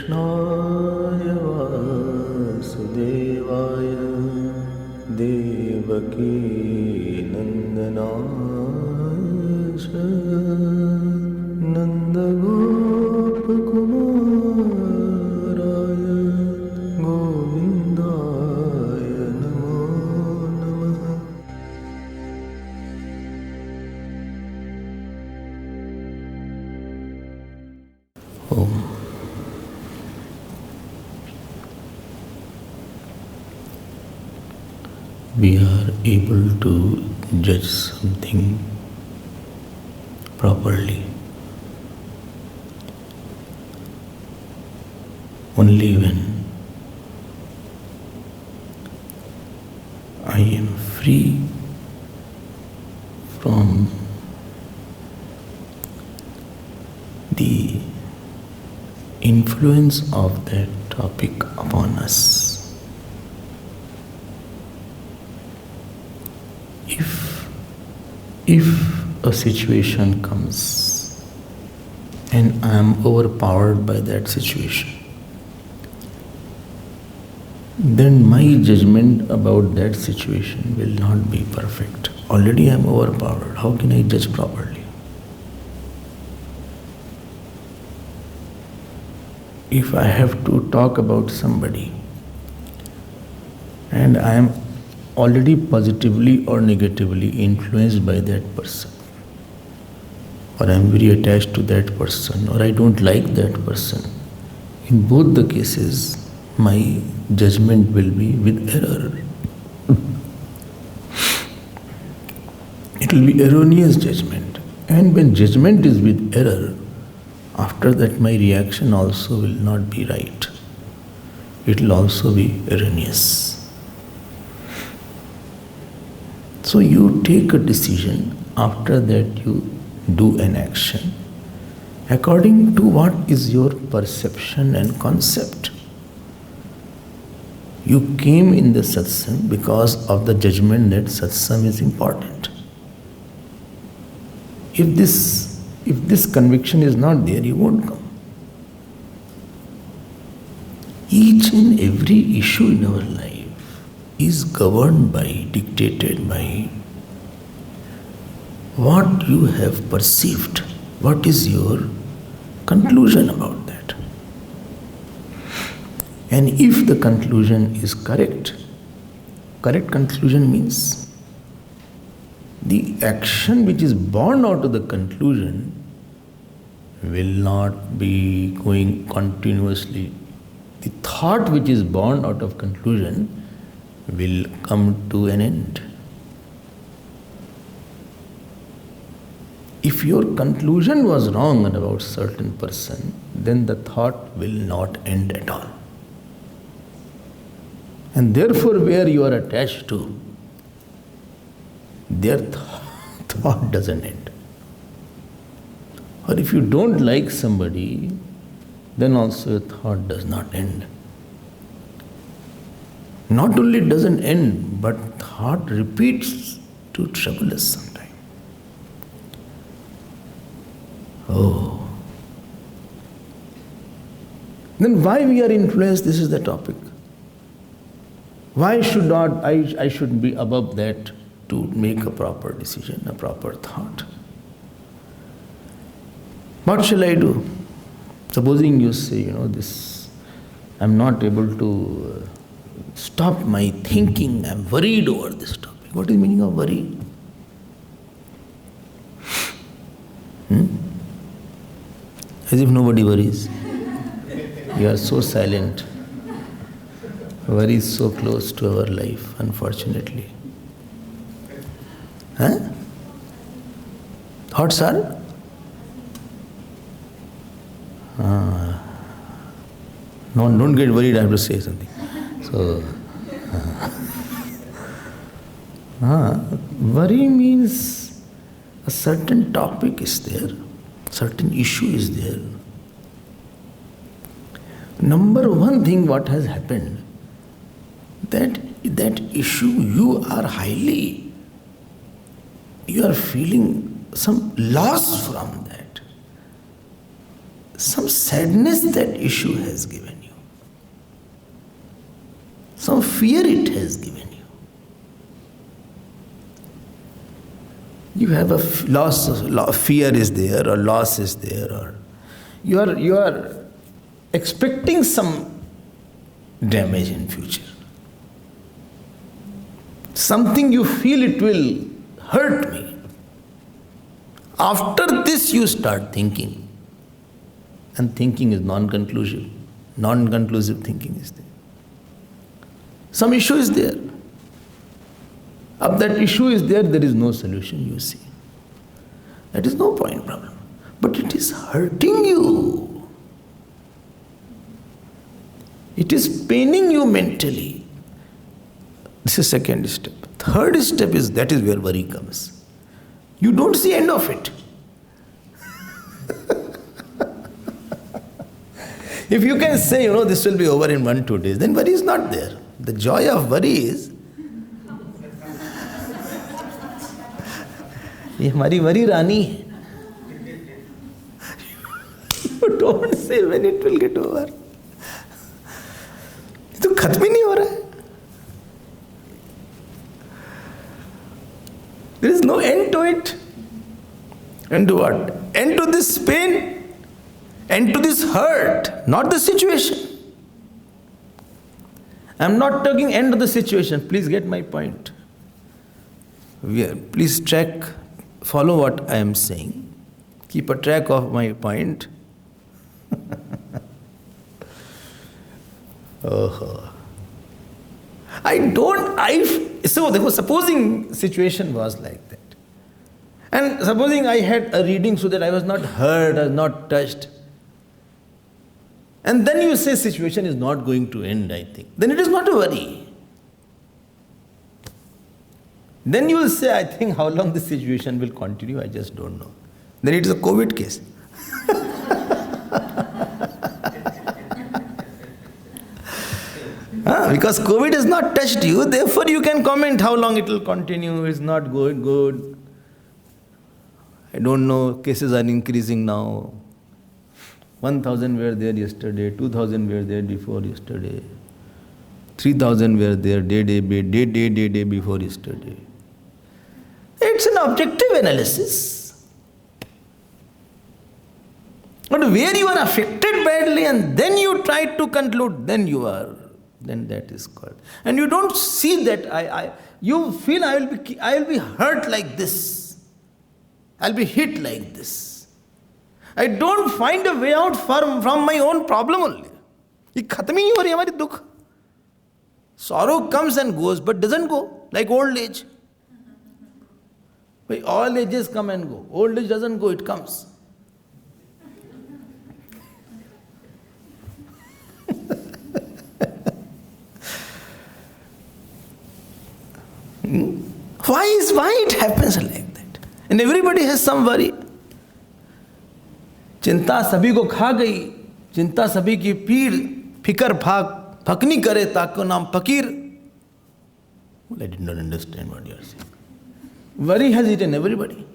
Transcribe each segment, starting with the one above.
कृष्णाय वासुदेवाय देवकी नन्दनाय च नन्दगोपकुमाराय गोविन्दाय नमो नमः। Om. We are able to judge something properly only when I am free from the influence of that topic upon us. If a situation comes and I am overpowered by that situation, then my judgment about that situation will not be perfect. Already I am overpowered. How can I judge properly? If I have to talk about somebody and I am already positively or negatively influenced by that person, or I am very attached to that person, or I don't like that person, in both the cases my judgment will be with error. It will be erroneous judgment, and when judgment is with error, after that my reaction also will not be right. It will also be erroneous. So you take a decision, after that you do an action according to what is your perception and concept. You came in the satsang because of the judgment that satsang is important. If this conviction is not there, you won't come. Each and every issue in our life is governed by, dictated by what you have perceived. What is your conclusion about that? And if the conclusion is correct conclusion means the action which is born out of the conclusion will not be going continuously. The thought which is born out of conclusion will come to an end. If your conclusion was wrong about certain person, then the thought will not end at all. And therefore, where you are attached to, their thought doesn't end. Or if you don't like somebody, then also your thought does not end. Not only doesn't end, but thought repeats to trouble us sometime. Oh. Then why we are influenced? This is the topic. Why should not I should be above that to make a proper decision, a proper thought? What shall I do? Supposing you say, this, I'm not able to stop my thinking, I'm worried over this topic. What is the meaning of worry? As if nobody worries. You are so silent. Worry is so close to our life, unfortunately. Thoughts are? No, don't get worried, I have to say something. So, worry means a certain topic is there, certain issue is there. Number one thing what has happened, that issue you are feeling some loss from that. some sadness that issue has given you. Some fear it has given you. You have a fear is there, or loss is there, or you are expecting some damage in future. Something you feel it will hurt me. After this you start thinking. And thinking is non-conclusive. Non-conclusive thinking is there. Some issue is there. If that issue is there, there is no solution, you see. That is no point problem. But it is hurting you. It is paining you mentally. This is second step. Third step is, that is where worry comes. You don't see end of it. If you can say, this will be over in 1-2 days, then worry is not there. The joy of worry is, ये हमारी worry रानी है. You don't say when it will get over. ये तो खत्म ही नहीं हो रहा है. There is no end to it. End to what? End to this pain. End to this hurt. Not the situation. I am not talking end to the situation. Please get my point. Please follow what I am saying. Keep a track of my point. Supposing situation was like that. And supposing I had a reading so that I was not hurt, I was not touched. And then you say situation is not going to end, I think. Then it is not a worry. Then you will say, I think how long this situation will continue, I just don't know. Then it is a COVID case. Because COVID has not touched you, therefore you can comment how long it will continue, it's not going good. I don't know, cases are increasing now. 1,000 were there yesterday, 2,000 were there before yesterday, 3,000 were there day before yesterday. It's an objective analysis. But where you are affected badly and then you try to conclude, then that is called. And you don't see that you feel I will be hurt like this. I'll be hit like this. I don't find a way out from my own problem only. ये खत्म ही नहीं हो रही हमारी दुख. Sorrow comes and goes, but doesn't go, like old age. All ages come and go. Old age doesn't go, it comes. Why it happens like that? And everybody has some worry. चिंता सभी को खा गई, चिंता सभी की पीड़, फिकर फकनी करे ताको नाम फकीर. Well, I did not understand what you are saying. Worry has eaten everybody.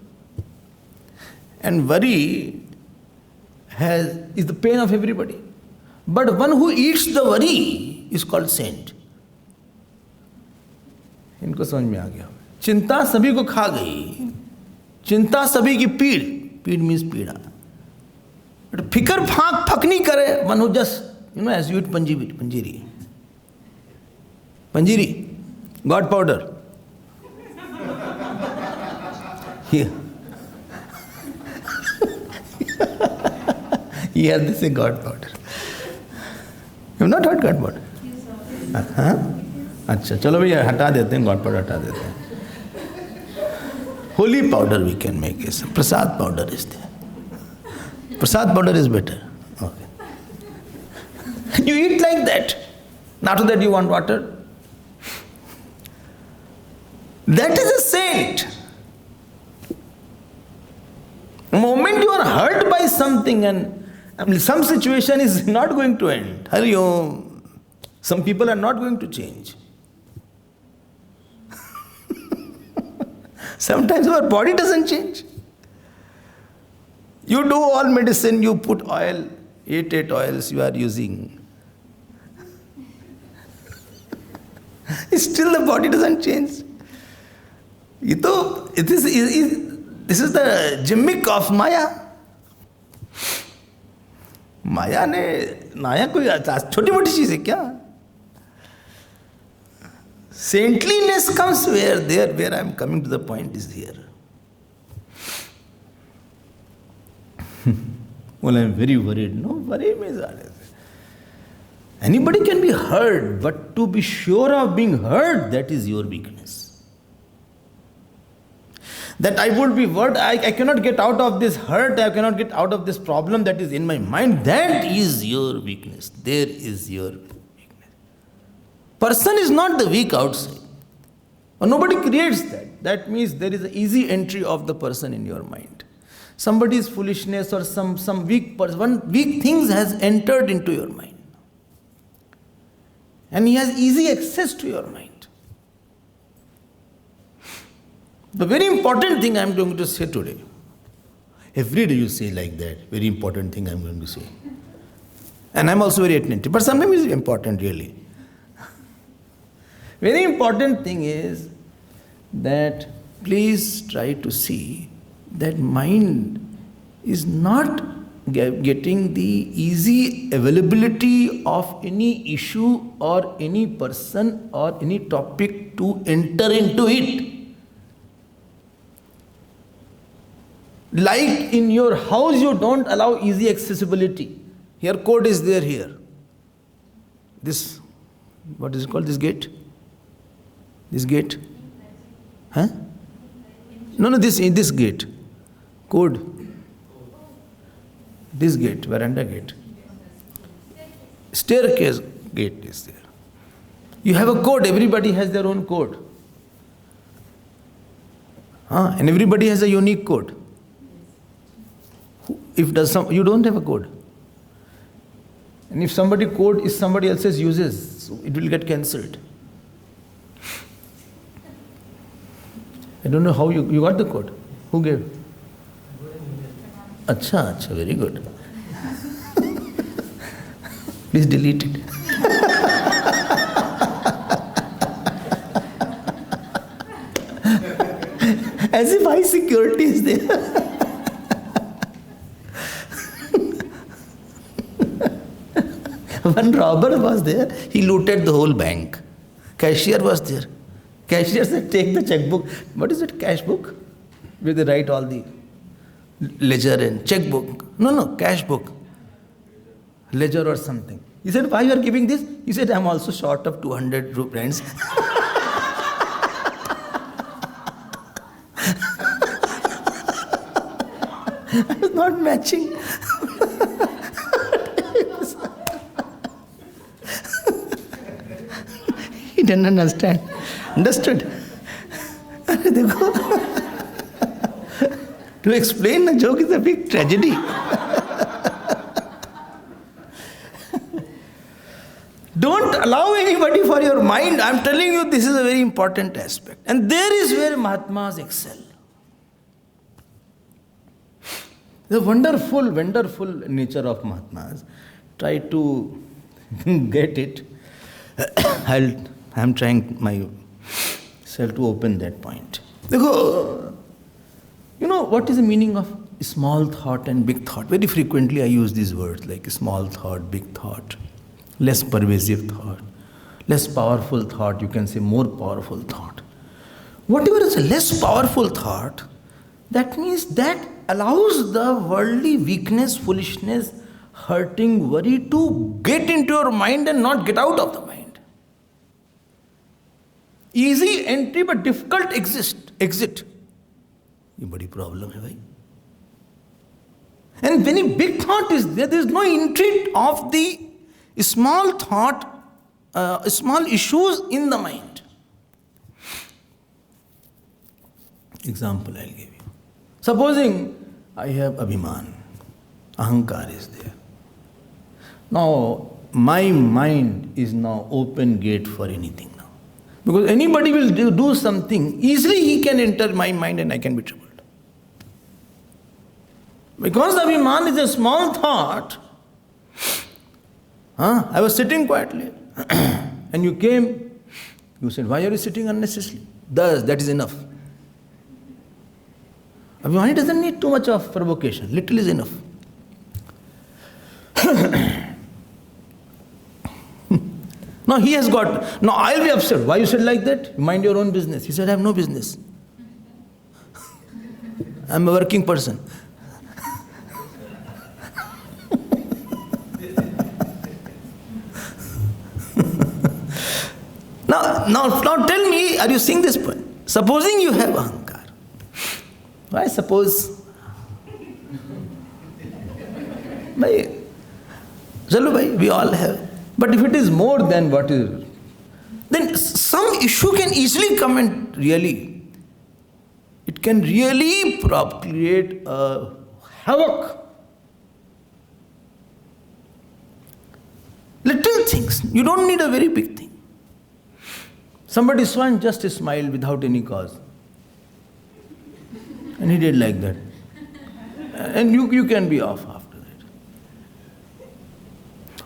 And worry is the pain of everybody. But one who eats the worry is called saint. इनको समझ में आ गया. चिंता सभी को खा गई, चिंता सभी की पीड़ means पीड़ा. But फिकर फकनी करे, one who just, as you eat panjiri, God powder. Here. He has this God powder. You have not heard God powder? अच्छा चलो भैया हटा देते हैं, God powder हटा देते हैं. Holy powder we can make it. Prasad powder is there. Prasad powder is better. Okay. You eat like that. After that you want water. That is a saint. The moment you are hurt by something and some situation is not going to end. Some people are not going to change. Sometimes our body doesn't change. You do all medicine, you put oil, 8 oils you are using. Still the body doesn't change. This is the gimmick of Maya. माया कोई छोटी मोटी चीज है क्या? Saintliness comes where I am coming to the point is here. Well, I am very worried. No, worry means anybody can be hurt, but to be sure of being hurt, that is your weakness. That I would be worried, I cannot get out of this hurt, I cannot get out of this problem that is in my mind, that is your weakness. There is your weakness. Person is not the weak outside. Or nobody creates that. That means there is an easy entry of the person in your mind. Somebody's foolishness or some weak person, weak things has entered into your mind. And he has easy access to your mind. The very important thing I am going to say today, every day you say like that, very important thing I am going to say. And I am also very attentive, but sometimes it is important really. Very important thing is that please try to see that mind is not getting the easy availability of any issue or any person or any topic to enter into it. Like in your house, you don't allow easy accessibility. Here code is there here. This, what is it called, this gate? This gate? Huh? No, this gate. Code. This gate, veranda gate. Staircase gate is there. You have a code, everybody has their own code. And everybody has a unique code. You don't have a code. And if somebody code is somebody else's uses, so it will get cancelled. I don't know how you got the code. Who gave? Acha, very good. Please delete it. As if high security is there. One robber was there, he looted the whole bank. Cashier was there. Cashier said, take the checkbook. What is it, cash book? Where they write all the ledger and checkbook. No, cash book. Ledger or something. He said, why you are giving this? He said, I am also short of 200 rupees. I was not matching. He didn't understand. Understood? To explain a joke is a big tragedy. Don't allow anybody for your mind. I'm telling you, this is a very important aspect. And there is where Mahatmas excel. The wonderful nature of Mahatmas. Try to get it. I'm trying myself to open that point. You know what is the meaning of small thought and big thought? Very frequently I use these words like small thought, big thought, less pervasive thought, less powerful thought, you can say more powerful thought. Whatever is a less powerful thought, that means that allows the worldly weakness, foolishness, hurting, worry to get into your mind and not get out of the mind. Easy entry but difficult exit. ये बड़ी problem है भाई. And when a big thought is there is no entry of the small thought, small issues in the mind. Example I'll give you. Supposing I have Abhiman, Ahankar is there. Now my mind is now open gate for anything now. Because anybody will do something, easily he can enter my mind and I can be troubled. Because the Abhiman is a small thought, I was sitting quietly and you came, you said, why are you sitting unnecessarily? Thus, that is enough. Abhiman doesn't need too much of provocation, little is enough. Now he has got, now I'll be upset. Why you said like that? Mind your own business. He said, I have no business. I'm a working person. Now tell me, are you seeing this point? Supposing you have ahankar. Why suppose? Chalo bhai, we all have. But if it is more than what is, then some issue can easily come and really, it can really create a havoc. Little things, you don't need a very big thing. Somebody saw and just smiled without any cause. And he did like that. And you can be off after that.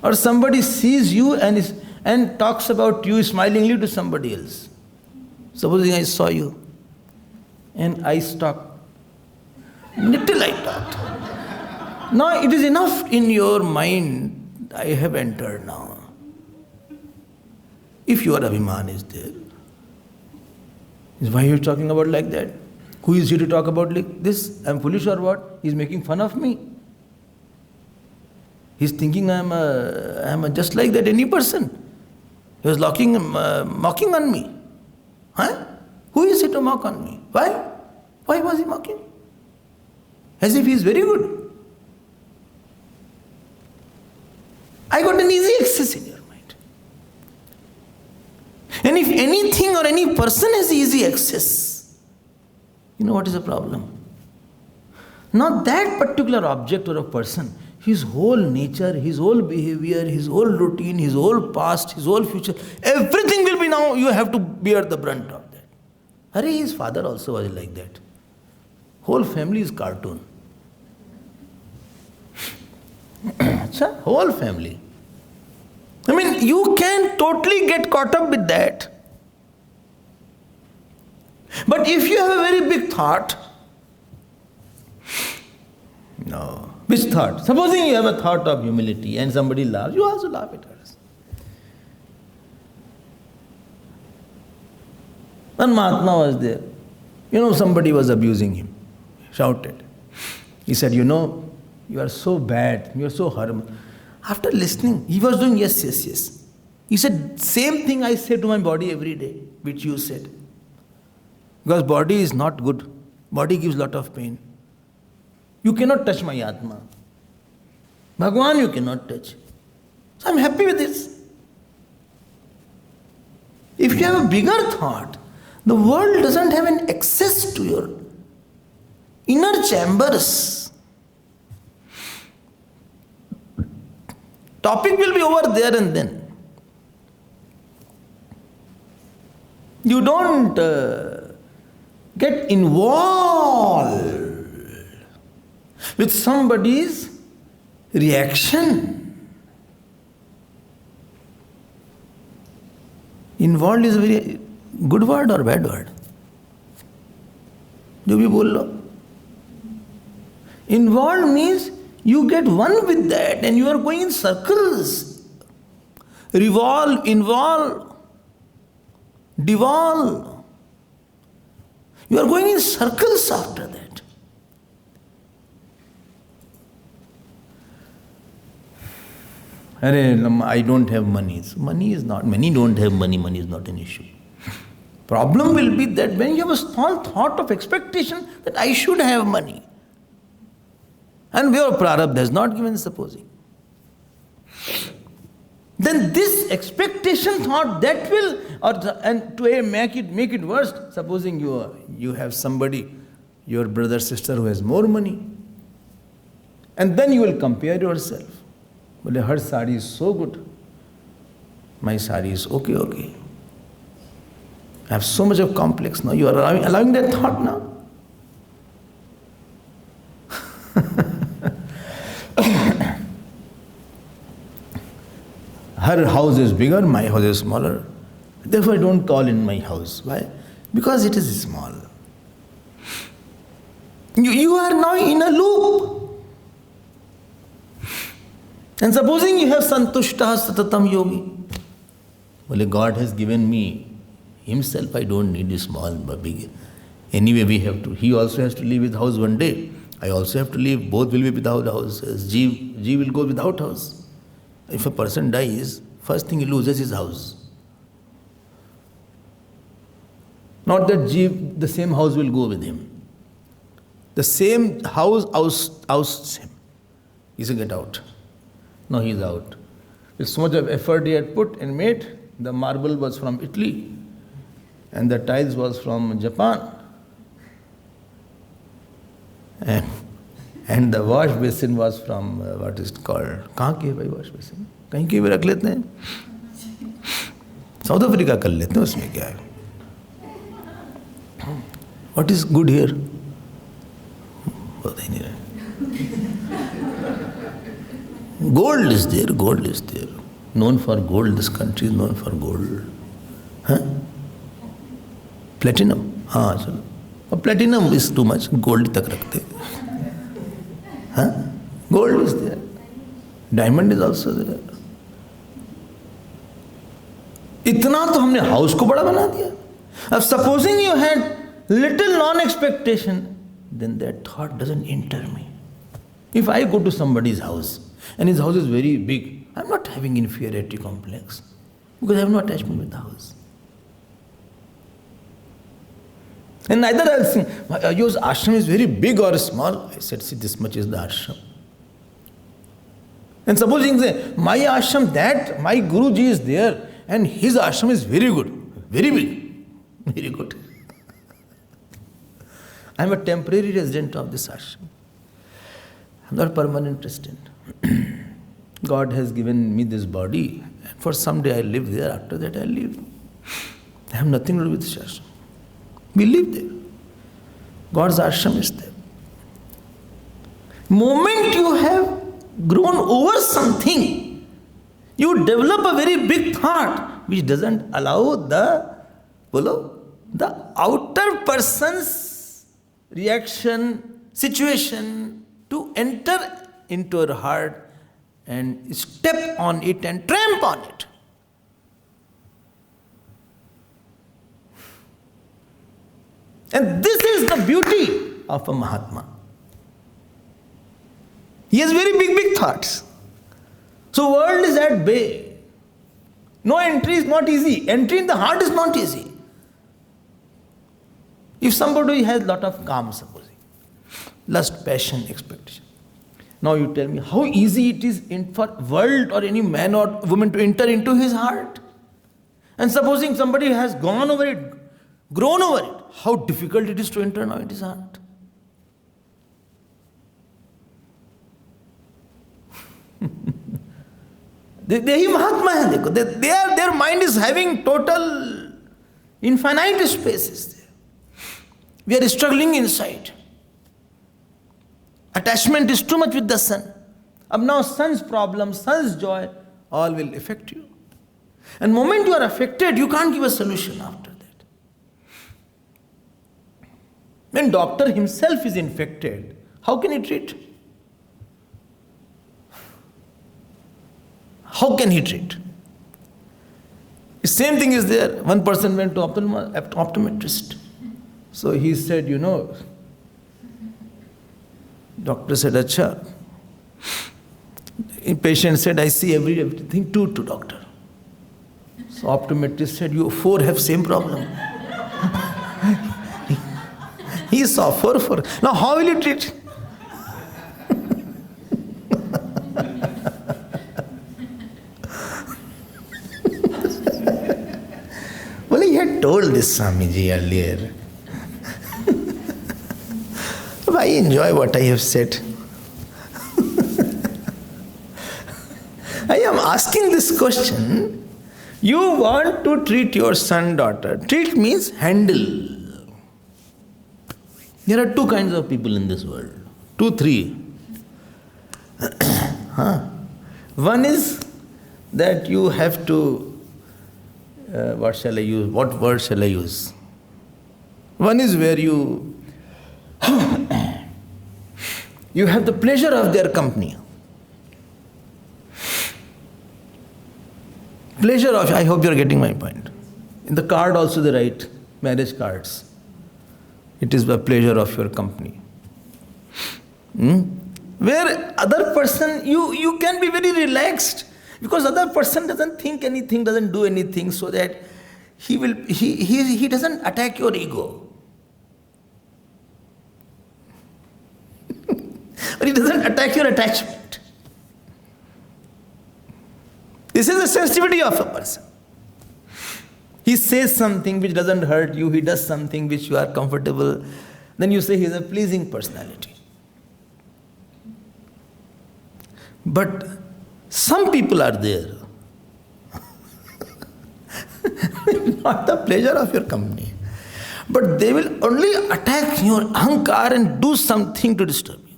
Or somebody sees you and talks about you smilingly to somebody else. Supposing I saw you and I stalked. Little I talked. Now it is enough in your mind, I have entered now. If your Abhiman is there, is why you are talking about like that? Who is he to talk about like this? I am foolish or what? He is making fun of me. He is thinking I am just like that any person. He was mocking on me. Huh? Who is he to mock on me? Why? Why was he mocking? As if he is very good. I got an easy access in your mind. And if anything or any person has easy access, you know what is the problem? Not that particular object or a person, his whole nature, his whole behavior, his whole routine, his whole past, his whole future, everything will be now, you have to bear the brunt of that. Hare, his father also was like that. Whole family is cartoon. Whole family. I mean, you can totally get caught up with that. But if you have a very big thought, no. Which thought? Supposing you have a thought of humility and somebody laughs, you also laugh at us. One Mahatma was there. Somebody was abusing him. Shouted. He said, you are so bad, you are so horrible. After listening, he was doing yes. He said, same thing I say to my body every day, which you said. Because body is not good. Body gives lot of pain. You cannot touch my Atma. Bhagavan you cannot touch. So I'm happy with this. If you have a bigger thought, the world doesn't have an access to your inner chambers. Topic will be over there and then. You don't get involved with somebody's reaction. Involved is a very good word or bad word? Jo bhi bol lo. Involved means you get one with that and you are going in circles. Revolve, involve, devolve. You are going in circles after that. I don't have money. Many don't have money. Money is not an issue. Problem will be that when you have a small thought of expectation that I should have money, and your prarabdha has not given supposing, then this expectation thought that will, and to make it worse, supposing you have somebody, your brother, sister who has more money, and then you will compare yourself. Well, her sari is so good. My sari is okay. I have so much of complex now. You are allowing that thought now. Her house is bigger, my house is smaller. Therefore, I don't call in my house. Why? Because it is small. You are now in a loop. And supposing you have santushta satatam yogi. Well, God has given me Himself. I don't need a small but big. Anyway, we have to. He also has to leave his house one day. I also have to leave. Both will be without houses. Jeev will go without house. If a person dies, first thing he loses his house. Not that Jeev, the same house will go with him. The same house ousts him. He said, get out. No, he is out. With so much of effort he had put and made, the marble was from Italy and the tiles was from Japan. And the wash basin was from, what is it called? कहाँ की है भाई wash basin? कहीं की भी रख लेते हैं. साउथ अफ्रीका कर लेते हैं, उसमें क्या है? What is good here? पता ही नहीं रहा. Gold is there, gold is there. Known for gold, this country is known for gold. Huh? Platinum? हाँ चलो. और platinum is too much, gold तक रखते. Huh? Gold is there. Diamond is also there. इतना तो हमने हाउस को बड़ा बना दिया. अब supposing you had little non-expectation, then that thought doesn't enter me. If I go to somebody's house and his house is very big, I'm not having inferiority complex because I have no attachment with the house. And neither I'll think, your ashram is very big or small. I said, see, this much is the ashram. And supposing say, my ashram, that my Guruji is there and his ashram is very good, very big, very good. I am a temporary resident of this ashram. I am not a permanent resident. God has given me this body, and for some day I live there, after that I leave. I have nothing to do with this ashram. We live there. God's ashram is there. Moment you have grown over something, you develop a very big thought which doesn't allow the outer person's reaction, situation to enter into your heart and step on it and tramp on it. And this is the beauty of a Mahatma. He has very big thoughts. So world is at bay. No entry is not easy. Entry in the heart is not easy. If somebody has lot of calm, supposing, lust, passion, expectation. Now you tell me how easy it is for world or any man or woman to enter into his heart. And supposing somebody has gone over it, grown over it, how difficult it is to enter now in his heart. They ही महात्मा हैं देखो. Their mind is having total infinite spaces there. We are struggling inside. Attachment is too much with the sun. Ab now sun's problem, sun's joy, all will affect you. And moment you are affected, you can't give a solution after that. When doctor himself is infected, how can he treat? How can he treat? The same thing is there. One person went to optometrist. So he said, doctor said, Acha. The patient said, I see everything to doctor. So optometrist said, you four have same problem. He saw four. Now how will you treat? Well, he had told this Swamiji earlier. I enjoy what I have said. I am asking this question. You want to treat your son, daughter. Treat means handle. There are two kinds of people in this world. 2, 3. One is that you have to, what shall I use? What word shall I use? One is where you have the pleasure of their company. Pleasure of, I hope you are getting my point. In the card also they write marriage cards. It is the pleasure of your company. Where other person, you can be very relaxed because other person doesn't think anything, doesn't do anything, so that he doesn't attack your ego. Or he doesn't attack your attachment. This is the sensitivity of a person. He says something which doesn't hurt you, he does something which you are comfortable, then you say he is a pleasing personality. But some people are there, not the pleasure of your company, but they will only attack your ahankar and do something to disturb you.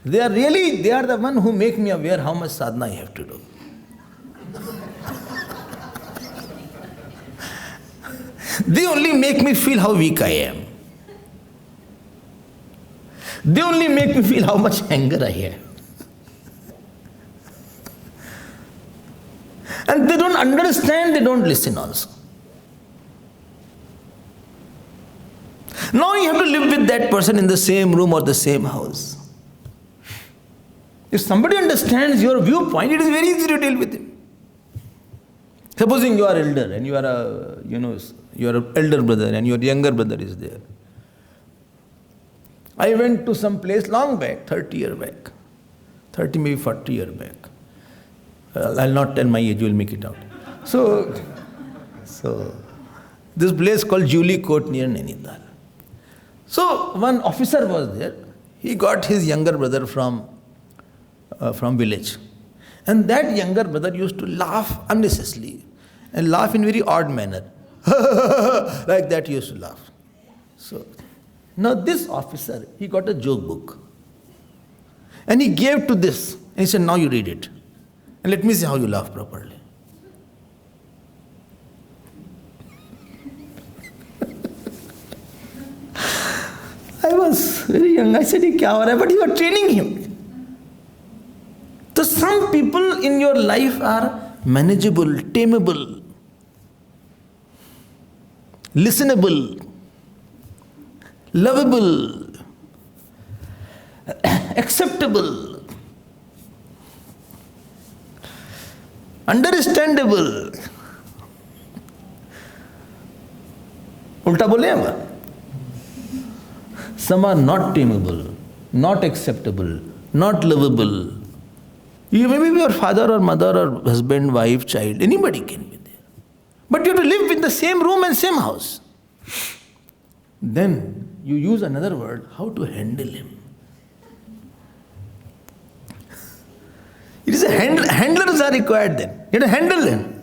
They are the one who make me aware how much sadhana I have to do. They only make me feel how weak I am. They only make me feel how much anger I have. And they don't understand, they don't listen also. Now you have to live with that person in the same room or the same house. If somebody understands your viewpoint, it is very easy to deal with him. Supposing you are elder and you are an elder brother and your younger brother is there. I went to some place long back, 30 years back. 30, maybe 40 years back. I'll not tell my age, you will make it out. So this place called Julie Court near Nainital. So one officer was there. He got his younger brother from village. And that younger brother used to laugh unnecessarily and laugh in very odd manner. Like that he used to laugh. So now this officer, he got a joke book. And he gave to this. And he said, now you read it. And let me see how you laugh properly. I was very young. I said, kya ho raha hai? But you are training him. So some people in your life are manageable, tameable, listenable, lovable, acceptable, understandable. Ulta bole hum. Some are not tameable, not acceptable, not lovable. You may be your father or mother or husband, wife, child, anybody can be there. But you have to live in the same room and same house. Then you use another word, how to handle him. It is handlers are required then. You have to handle him.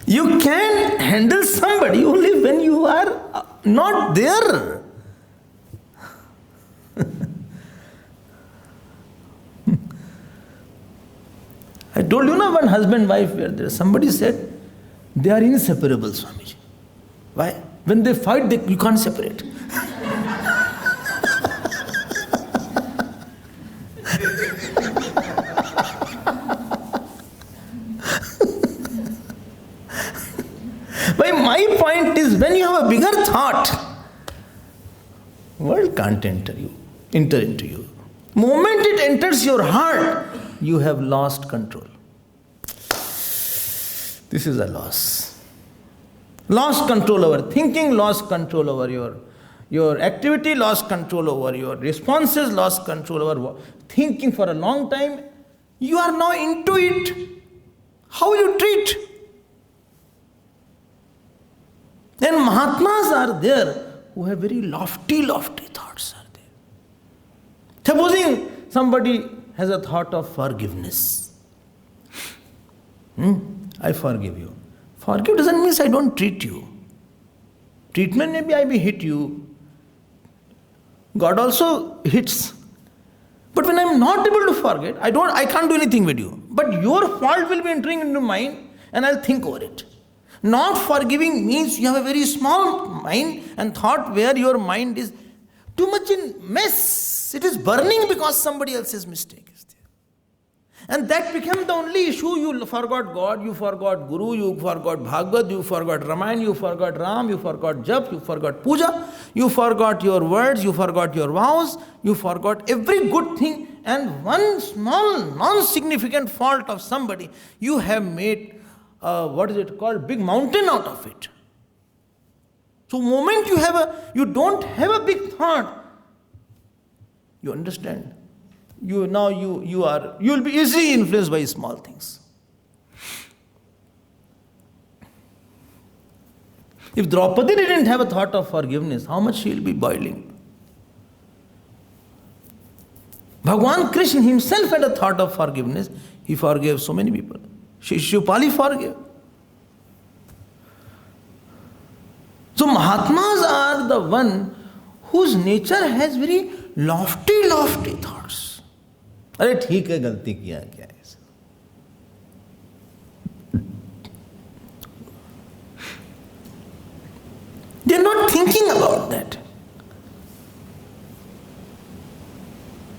You can handle somebody only when you are not there. I told you one husband wife were there. Somebody said they are inseparable, Swamiji. Why? When they fight, you can't separate. But my point is, when you have a bigger thought, world can't enter into you. Moment it enters your heart, you have lost control. This is a loss. Lost control over thinking, lost control over your activity, lost control over your responses, lost control over thinking for a long time. You are now into it. How will you treat? And Mahatmas are there who have very lofty thoughts are there. Supposing somebody has a thought of forgiveness. I forgive you. Forgive doesn't mean I don't treat you. Treatment maybe I may hit you. God also hits. But when I'm not able to forget, I can't do anything with you. But your fault will be entering into mine and I'll think over it. Not forgiving means you have a very small mind and thought where your mind is too much in mess. It is burning because somebody else's mistake is there. And that became the only issue. You forgot God, you forgot Guru, you forgot Bhagavad, you forgot Ramayana, you forgot Ram, you forgot Jap, you forgot Puja, you forgot your words, you forgot your vows, you forgot every good thing, and one small non-significant fault of somebody, you have made, big mountain out of it. So moment you don't have a big thought, you understand? You will be easily influenced by small things. If Draupadi didn't have a thought of forgiveness, how much she will be boiling? Bhagwan Krishna himself had a thought of forgiveness. He forgave so many people. Shivpali forgave. So Mahatmas are the one whose nature has very lofty thoughts. अरे ठीक है, गलती किया क्या है? They are not thinking about that.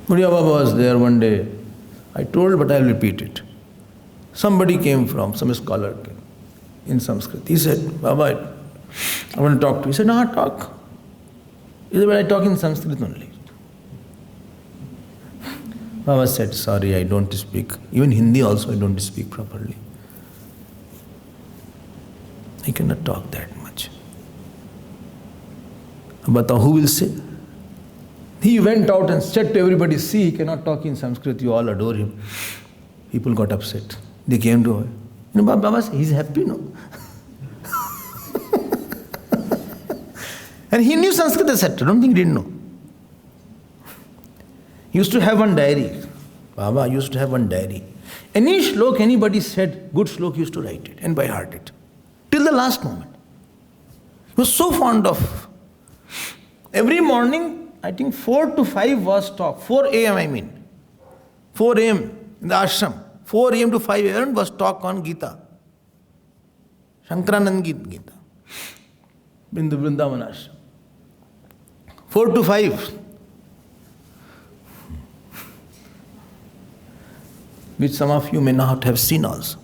Muriya Baba was there one day. I told, but I'll repeat it. Somebody came from, some scholar came in Sanskrit. He said, Baba, I want to talk to you. He said, no, talk. He said, but I talk in Sanskrit only. Baba said, sorry, I don't speak. Even Hindi also I don't speak properly. I cannot talk that much. But who will say? He went out and said to everybody, see, he cannot talk in Sanskrit, you all adore him. People got upset. They came to him. Baba said, he's happy, no? And he knew Sanskrit, etc. I don't think he didn't know. He used to have one diary. Baba used to have one diary. Any shlok anybody said, good shlok, he used to write it and by heart it. Till the last moment. He was so fond of. Every morning, I think 4 to 5 was talk. 4 a.m. I mean. 4 a.m. in the ashram. 4 a.m. to 5 a.m. was talk on Gita. Shankaranand Gita. In the Vrindavan ashram. 4 to 5. Which some of you may not have seen also.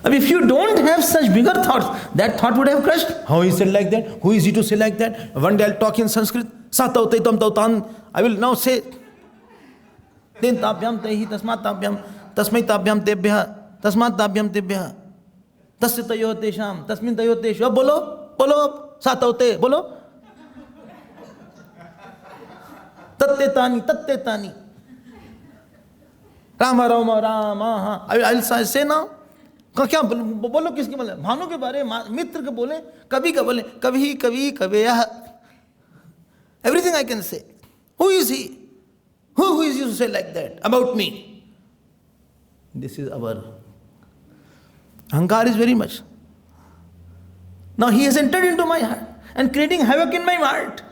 If you don't have such bigger thoughts, that thought would have crushed. How he said like that? Who is he to say like that? One day I'll talk in Sanskrit. I will now say. Then tabhyam tehi tasmat tabhyam tasmai tabhyam tebhya tasmat tabhyam tebhya tasya tayo tesham tasmin tayo teshu. Bolo sataute bolo. Tatte tani. Rama Rama Rama. I will say now. क्या बोलो किसके बोले? भानु के बारे, मित्र के बोले, कवि का बोले, कवि कवयः. Everything I can say. Who is he? Who is you to say like that about me? This is our ahankar is very much. Now he has entered into my heart and creating havoc in my heart.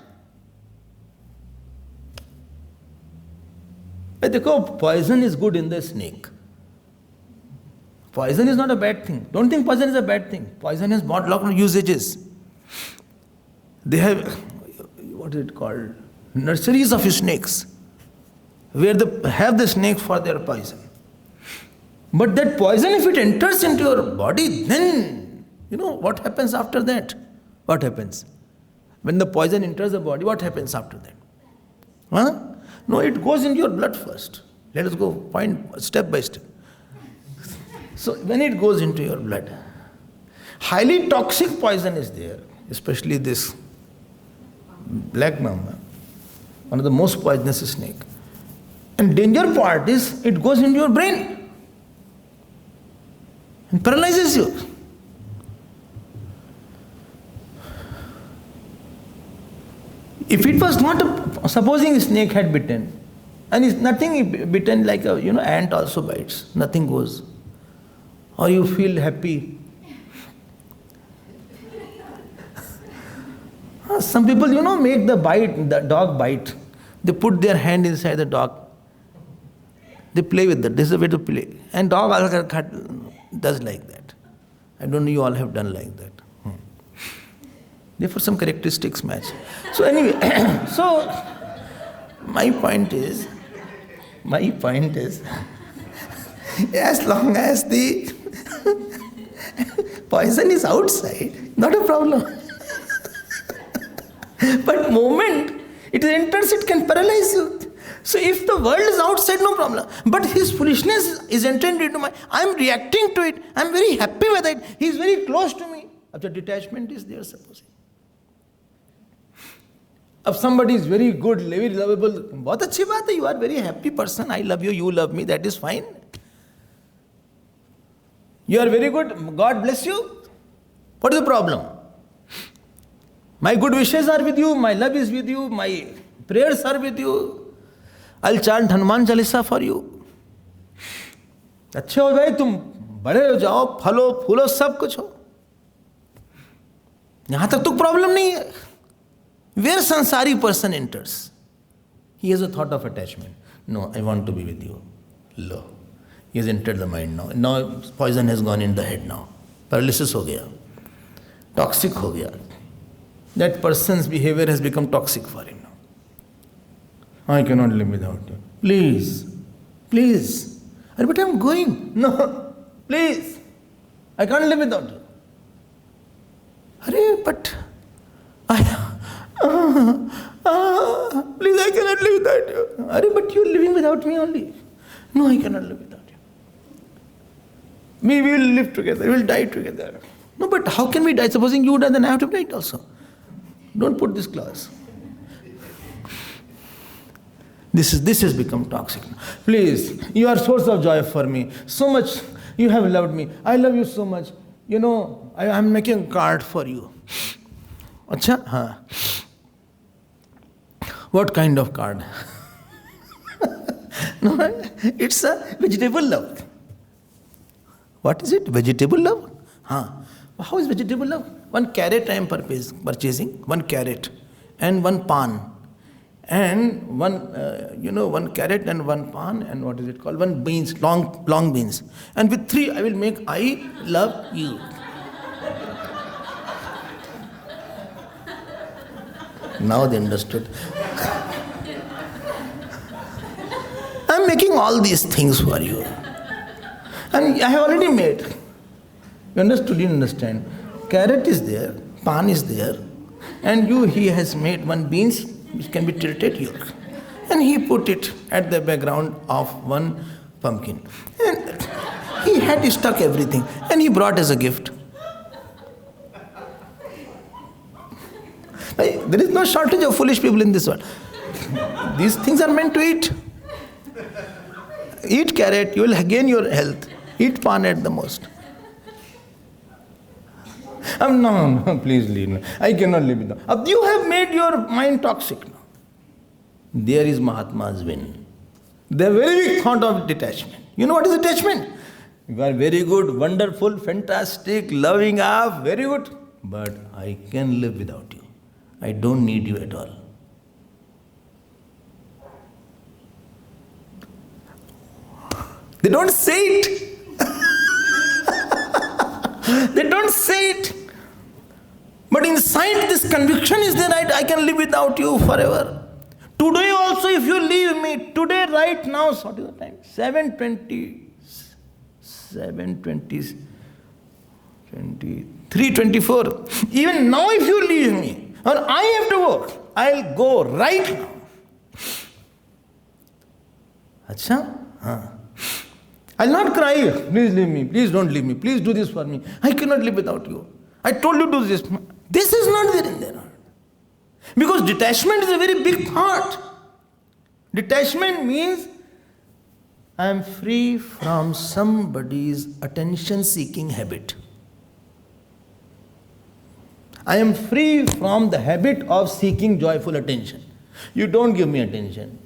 But देखो, poison is good in the snake. Poison is not a bad thing. Don't think poison is a bad thing. Poison has lot of usages. They have, what is it called? Nurseries of snakes, where they have the snake for their poison. But that poison, if it enters into your body, then, what happens after that? What happens? When the poison enters the body, what happens after that? Huh? No, it goes into your blood first. Let us go point step by step. So when it goes into your blood, highly toxic poison is there, especially this black mamba, one of the most poisonous snake. And danger part is it goes into your brain and paralyzes you. If it was not supposing a snake had bitten, and it's nothing bitten like a ant also bites, nothing goes. Or you feel happy. Some people, make the dog bite. They put their hand inside the dog. They play with that. This is the way to play. And dog does like that. I don't know, you all have done like that. Therefore, some characteristics match. So anyway, so my point is, as long as the poison is outside, not a problem. But moment it enters, it can paralyze you. So if the world is outside, no problem. But his foolishness is entered into my, I am reacting to it. I am very happy with it. He is very close to me. After detachment is there, supposing. If somebody is very good, very lovable, बहुत अच्छी बात है, you are very happy person, I love you, you love me, that is fine. You are very good, God bless you. What is the problem? My good wishes are with you, my love is with you, my prayers are with you. I'll chant Hanuman Chalisa for you. अच्छे हो भाई, तुम बड़े हो जाओ, फलो फूलो सब कुछ हो. यहाँ तक तो प्रॉब्लम नहीं है. Where sansari person enters, he has a thought of attachment. No, I want to be with you. Lo, he has entered the mind now. Now poison has gone in the head now. Paralysis ho gaya. Toxic ho gaya. That person's behavior has become toxic for him now. I cannot live without you. Please, please. But I'm going. No, please. I can't live without you. But please, I cannot live without you. But you're living without me only. No, I cannot live without you. We will live together, we will die together. No, but how can we die? Supposing you die, then I have to die also. Don't put this clause. This has become toxic. Please, you are source of joy for me. So much you have loved me. I love you so much. I am making a card for you. Acha? Haan. What kind of card? No, it's a vegetable love. What is it? Vegetable love? How is vegetable love? 1 carrot I am purchasing, 1 carrot and 1 pan. And 1 carrot and 1 pan and what is it called? 1 beans, long beans. And with 3 I will make I love you. Now they understood. I'm making all these things for you. And I have already made. You understood? You understand? Carrot is there, pan is there, and he has made 1 beans which can be tilted here. And he put it at the background of 1 pumpkin. And he had stuck everything. And he brought as a gift. There is no shortage of foolish people in this world. These things are meant to eat. Eat carrot, you will gain your health. Eat pan at the most. No, please leave. No. I cannot live with them. You have made your mind toxic now. There is Mahatma's win. The very big thought of detachment. You know what is attachment? You are very good, wonderful, fantastic, loving up, very good. But I can live without you. I don't need you at all. They don't say it. They don't say it. But inside this conviction is there, I can live without you forever. Today also if you leave me, today right now, what is the time? 7:20, 3:24. Even now if you leave me, or I have to work, I'll go right now. Acha? I'll not cry. Please leave me. Please don't leave me. Please do this for me. I cannot live without you. I told you to do this. This is not there in their heart. Because detachment is a very big thought. Detachment means I am free from somebody's attention-seeking habit. I am free from the habit of seeking joyful attention. You don't give me attention.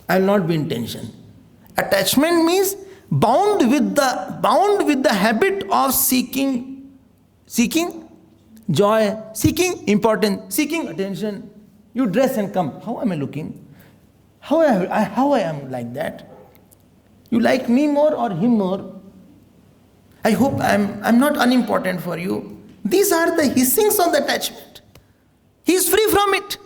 I will not be in tension. Attachment means bound with the habit of seeking joy, seeking importance, seeking attention. You dress and come. How am I looking? How I am like that? You like me more or him more? I hope I'm not unimportant for you. These are the hissings of the attachment. He is free from it.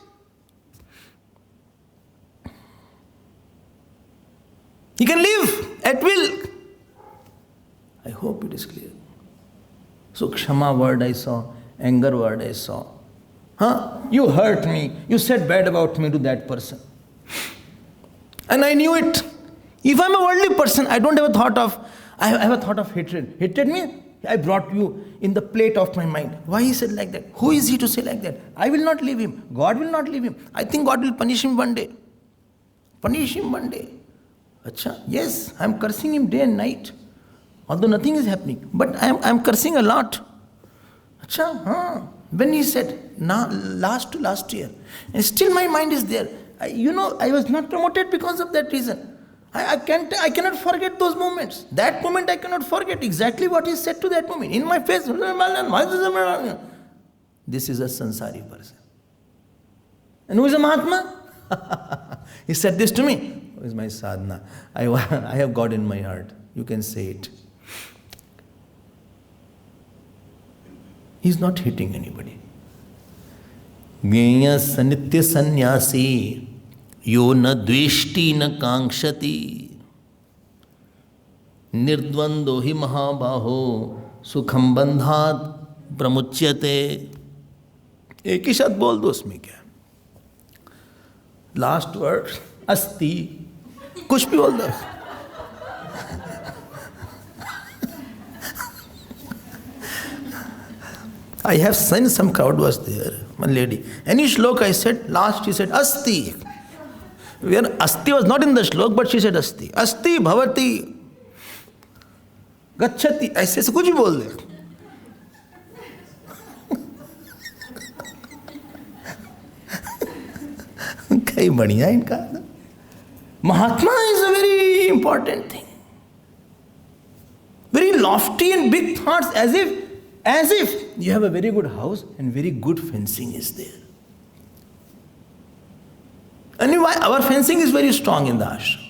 He can live at will. I hope it is clear. So Kshama word I saw, anger word I saw. You hurt me, you said bad about me to that person. And I knew it. If I'm a worldly person, I don't have a thought of, I have a thought of hatred. Hatred means I brought you in the plate of my mind. Why he said like that? Who is he to say like that? I will not leave him. God will not leave him. I think God will punish him one day. Punish him one day. Achha, yes, I am cursing him day and night. Although nothing is happening. But I am cursing a lot. Achha, when he said, last to last year, and still my mind is there. I was not promoted because of that reason. I cannot forget those moments. That moment I cannot forget exactly what he said to that moment. In my face, this is a sansari person. And who is a Mahatma? He said this to me. Who is my sadhana? I have God in my heart. You can say it. He is not hitting anybody. Gyeya sanitya sannyasi yo na dveshti na kankshati nirdvando hi mahabaho sukham bandhat pramuchyate. एक ही शब्द बोल दो उसमें क्या. Last word अस्ति, कुछ भी बोल दो. I have seen some crowd was there, one lady. Any shlok I said, last she said asti. Where asti was not in the shlok, but she said asti. Asti bhavati gacchati. ऐसे से कुछ भी बोल दे. कई बढ़िया इनका. Mahatma is a very important thing. Very lofty and big thoughts, as if you have a very good house and very good fencing is there. And our fencing is very strong in the ashram.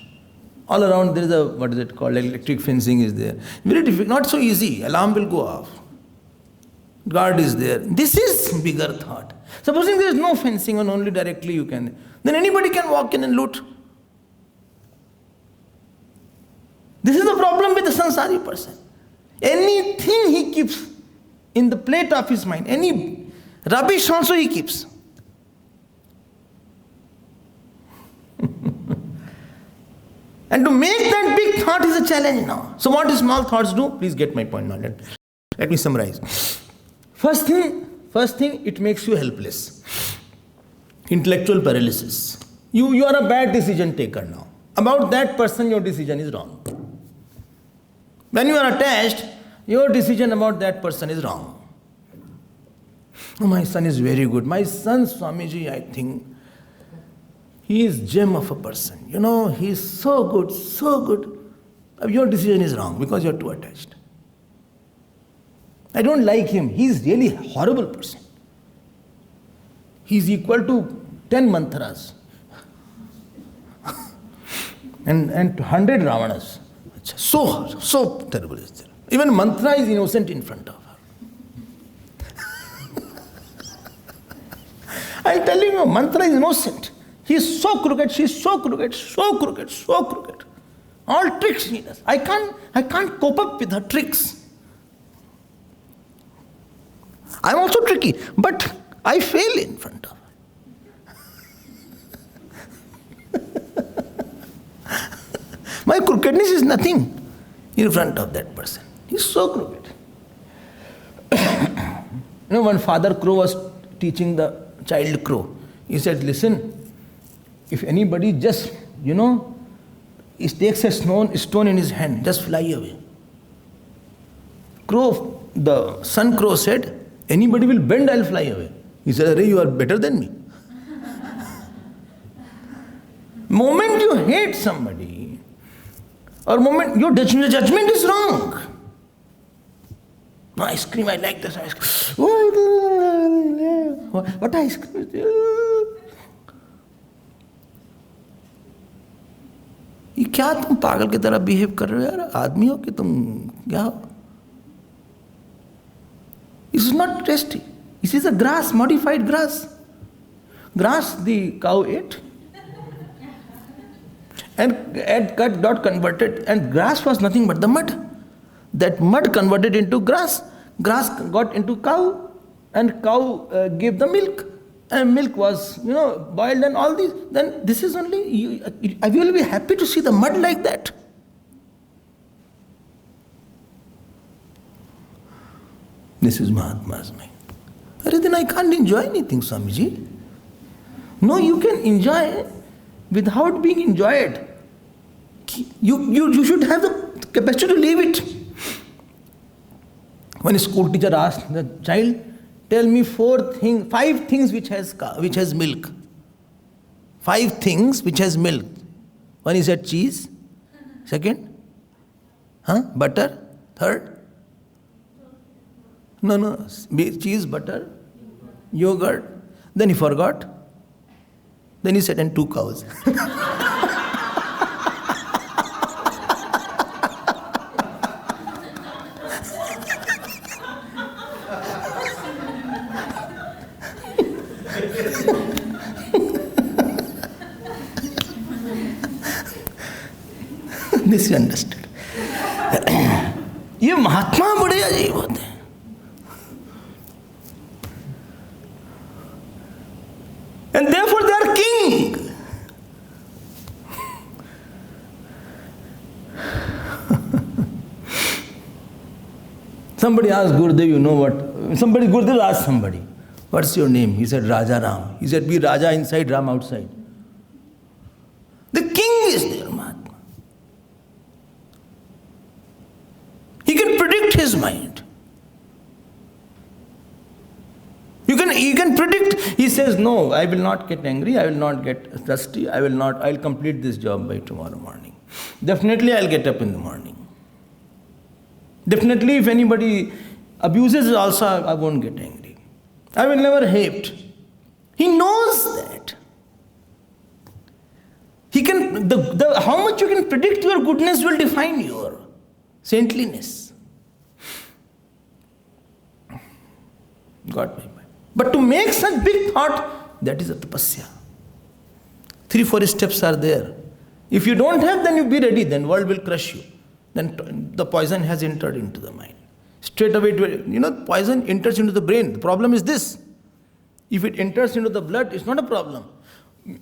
All around there is a, what is it called, electric fencing is there. Very difficult, not so easy. Alarm will go off. Guard is there. This is bigger thought. Supposing there is no fencing and only directly you can, then anybody can walk in and loot. This is the problem with the sansari person. Anything he keeps in the plate of his mind, any rubbish also he keeps. And to make that big thought is a challenge now. So what do small thoughts do? Please get my point now. Let me summarize. First thing, it makes you helpless. Intellectual paralysis. You are a bad decision taker now. About that person, your decision is wrong. When you are attached, your decision about that person is wrong. Oh, my son is very good. My son, Swamiji, I think, he is gem of a person. He is so good, so good. Your decision is wrong because you are too attached. I don't like him. He is really a horrible person. He is equal to 10 mantras and 100 Ravanas. So terrible is there. Even mantra is innocent in front of her. I'm telling you, mantra is innocent. He is so crooked, she is so crooked, so crooked, so crooked. All tricks he does. I can't cope up with her tricks. I'm also tricky, but I fail in front of her. My crookedness is nothing in front of that person. He's so crooked. When Father Crow was teaching the child crow, he said, listen, if anybody just, he takes a stone in his hand, just fly away. The son crow said, anybody will bend, I'll fly away. He said, Arey, you are better than me. Moment you hate somebody, or moment your judgment is wrong. No, ice cream, I like this ice cream. what ice cream? ये क्या तुम पागल की तरह behave कर रहे हो यार? आदमी हो कि तुम क्या हो? This is not tasty. This is a grass, modified grass. Grass the cow ate and got converted, and grass was nothing but the mud. That mud converted into grass. Grass got into cow, and cow gave the milk. And milk was, boiled and all these. Then this is only, I will be happy to see the mud like that. This is Mahatma's mind. Then I can't enjoy anything, Swamiji. No, you can enjoy without being enjoyed. You should have the capacity to leave it. When a school teacher asked the child, tell me 5 things which has milk. 5 things which has milk. One is said cheese. Second, butter. Third, no, cheese, butter, yogurt. Then he forgot. Then he said, and 2 cows. This you understood. ये महात्मा बड़े अजीब होते हैं. And therefore they are king. Somebody asked Gurudev, you know what? Gurudev asked somebody, what's your name? He said, Raja Ram. He said, be Raja inside, Ram outside. The king is there, Mahatma. He can predict his mind. You can predict. He says, no, I will not get angry, I will not get thirsty, I'll complete this job by tomorrow morning. Definitely I'll get up in the morning. Definitely if anybody abuses also, I won't get angry. I will never hate. He knows that. He can, how much you can predict your goodness will define your saintliness. Got me. But to make such big thought, that is a tapasya. 3-4 steps are there. If you don't have, then you be ready, then world will crush you. Then the poison has entered into the mind. Straight away, poison enters into the brain. The problem is this. If it enters into the blood, it's not a problem.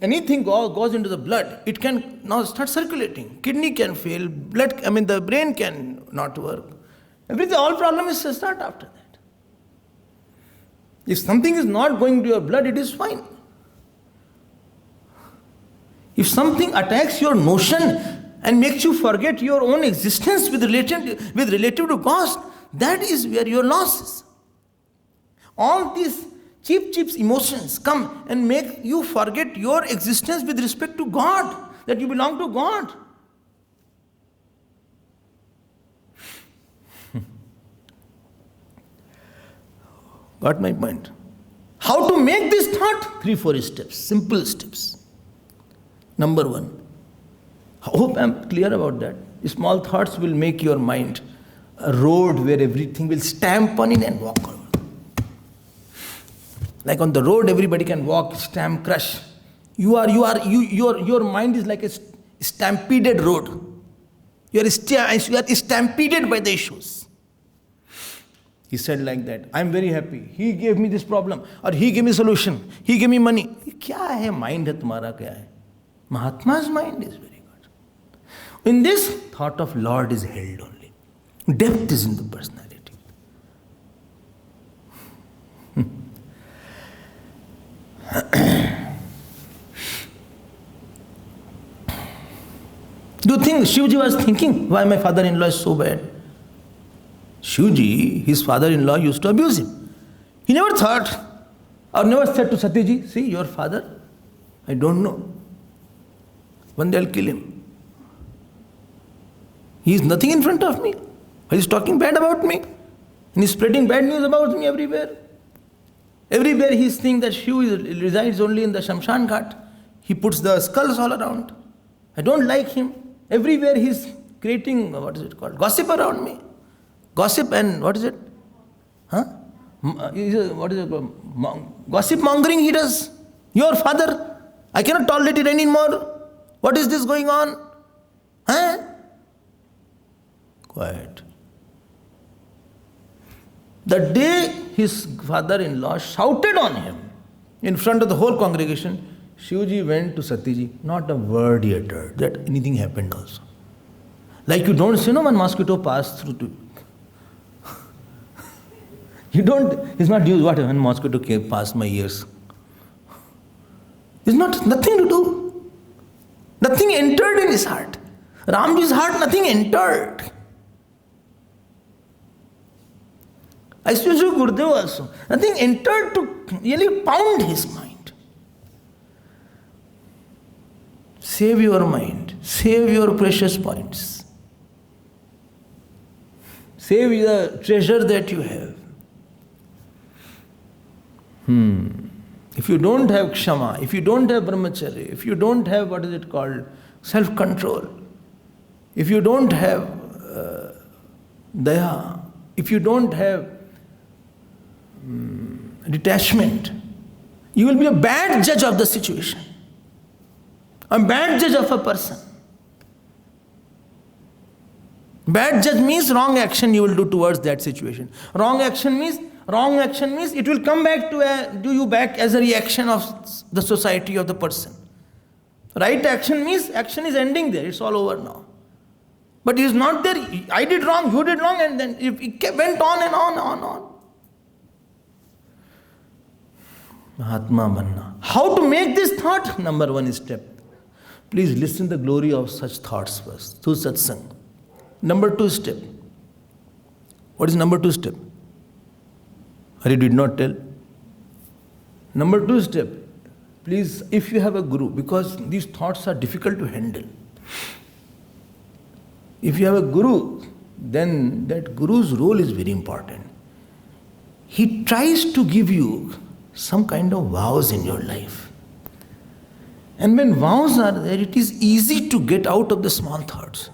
Anything goes into the blood, it can now start circulating. Kidney can fail, the brain can not work. All problem is to start after that. If something is not going to your blood, it is fine. If something attacks your notion and makes you forget your own existence with relative to God, that is where your loss is. All these cheap emotions come and make you forget your existence with respect to God, that you belong to God. Got my point? How to make this thought? 3-4 steps, simple steps. Number 1. I hope I am clear about that. Small thoughts will make your mind a road where everything will stamp on it and walk on. Like on the road, everybody can walk, stamp, crush. Your mind is like a stampeded road. You are stampeded by the issues. He said like that, I am very happy. He gave me this problem, or he gave me solution. He gave me money. क्या है mind है तुम्हारा क्या है? Mahatma's mind is very good. In this, thought of Lord is held only. Depth is in the personality. Do you think Shivji was thinking, why my father-in-law is so bad? Shivji, his father-in-law used to abuse him. He never thought or never said to Satyji, see your father, I don't know. One day I'll kill him. He is nothing in front of me. He is talking bad about me. And he is spreading bad news about me everywhere. Everywhere he's seeing that Shiv resides only in the Shamshan Ghat. He puts the skulls all around. I don't like him. Everywhere he's creating, gossip around me. Gossip and what is it? Huh? What is it called? Gossip mongering he does. Your father, I cannot tolerate it anymore. What is this going on? Huh? Quiet. The day his father-in-law shouted on him in front of the whole congregation, Shivji went to Satyji. Not a word he uttered that anything happened also. Like you don't see, when mosquito passed through to you don't, it's not used, what, when mosquito came past my ears. It's nothing to do. Nothing entered in his heart. Ramji's heart, nothing entered. I suppose Gurudev also. Nothing entered to really pound his mind. Save your mind. Save your precious points. Save the treasure that you have. If you don't have kshama, if you don't have brahmacharya, if you don't have, self-control, if you don't have daya, if you don't have detachment, you will be a bad judge of the situation, a bad judge of a person. Bad judge means wrong action you will do towards that situation. Wrong action means it will come back to you back as a reaction of the society of the person. Right action means action is ending there, it's all over now. But he is not there, I did wrong, you did wrong, and then it went on and on. Mahatma Manna. How to make this thought? Number one step. Please listen to the glory of such thoughts first, through satsang. Number two step. What is number two step? Hari did not tell. Number two step. Please, if you have a guru, because these thoughts are difficult to handle. If you have a guru, then that guru's role is very important. He tries to give you some kind of vows in your life. And when vows are there, it is easy to get out of the small thoughts.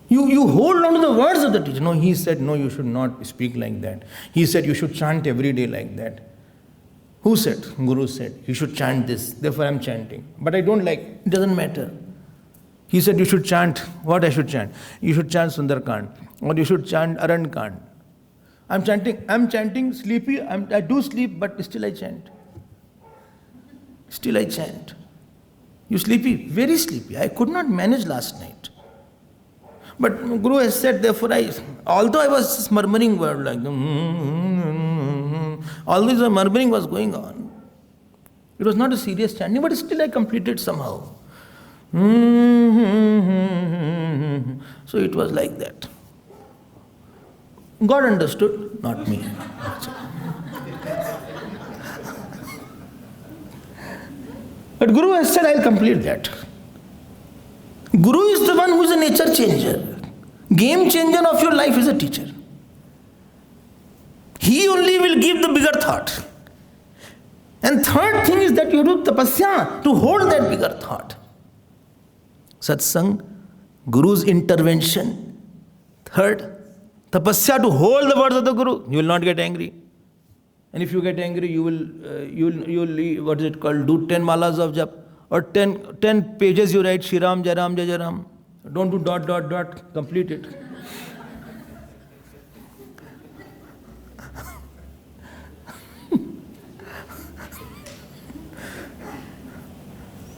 You hold on to the words of the teacher. No, he said, no, you should not speak like that. He said, you should chant every day like that. Who said? Guru said, you should chant this. Therefore, I am chanting. But I don't like, it doesn't matter. He said, you should chant. What I should chant? You should chant Sundarkand. Or you should chant Arankand. I'm chanting sleepy. I do sleep, but still I chant. Still I chant. You sleepy? Very sleepy. I could not manage last night. But Guru has said, therefore although I was murmuring word like, all this murmuring was going on. It was not a serious chanting, but still I completed somehow. So it was like that. God understood, not me. But Guru has said, I'll complete that. Guru is the one who is a nature changer. Game changer of your life is a teacher. He only will give the bigger thought. And third thing is that you do tapasya to hold that bigger thought. Satsang, Guru's intervention. Third, tapasya to hold the words of the Guru. You will not get angry. And if you get angry, you will do 10 malas of jap. Or 10 pages you write, Shri Ram, Jai Ram, Jai Jai Ram. Don't do ... Complete it.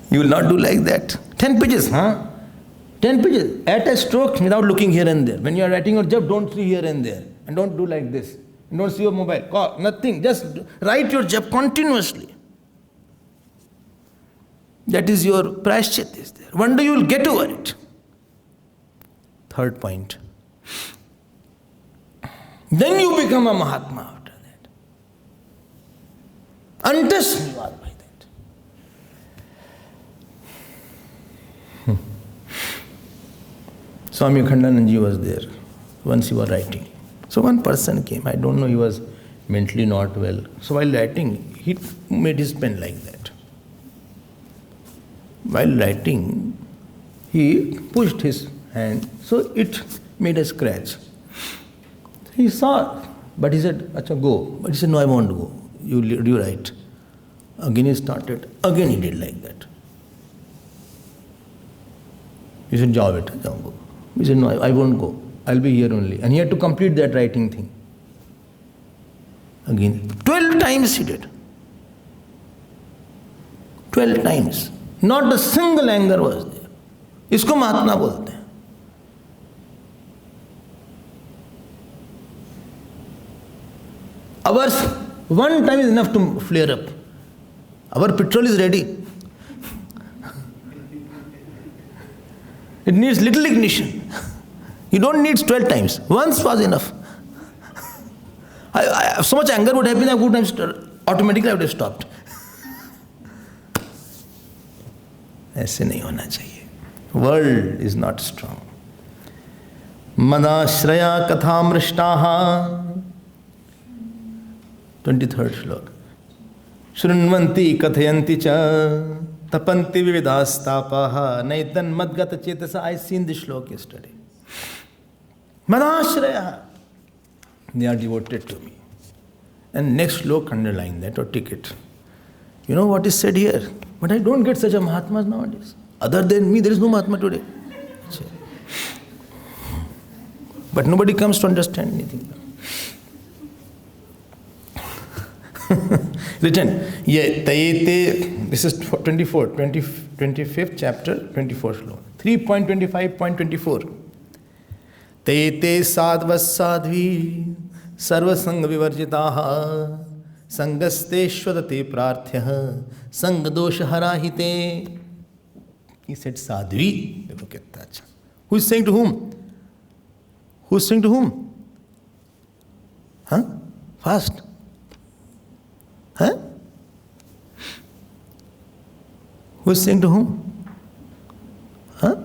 You will not do like that. 10 pages, 10 pages. At a stroke without looking here and there. When you are writing your jap, don't see here and there. And don't do like this. And don't see your mobile. Call, nothing. Just write your jap continuously. That is your prashchit is there. One day you will get over it. Third point. Then you become a Mahatma after that. Untouched you are by that. Swami Abhedananda was there. Once he was writing. So one person came, I don't know, he was mentally not well. So while writing, he made his pen like that. While writing, he pushed his hand, so it made a scratch. He saw, but he said, "Acha, go." But he said, "No, I won't go. You write." Again he started. Again he did like that. He said, "Jao beta, jao, go." He said, "No, I won't go. I'll be here only." And he had to complete that writing thing. Again, 12 times he did. 12 times. Not a single anger was there. इसको महात्मा बोलते हैं. Ours, one time is enough to flare up. Our petrol is ready. It needs little ignition. You don't need 12 times. Once was enough. So much anger would have been, I would have automatically I would have stopped. ऐसे नहीं होना चाहिए. World is not strong. मदाश्रया कथामृष्टाः 23rd श्लोक. शृण्वन्ति कथयन्ति च तपन्ति विविधास्तापाः नैतन् मद्गत चेतसा. I seen this श्लोक yesterday. मदाश्रया, they are devoted to me. And next श्लोक underline that or tick it. You know what is said here? But I don't get such a Mahatmas nowadays. Other than me, there is no Mahatma today. But nobody comes to understand anything. Written. This is 25th chapter, 24th sloka. 3.25.24. Tayete sadvas sadvi sarvasanga vivarjitaha Sangasteshwadate prarthya Sangadosha harahite. He said sadhvi. Look at that. Who is saying to whom? Who is saying to whom? Huh? Fast. Huh? Who is saying to whom? Huh?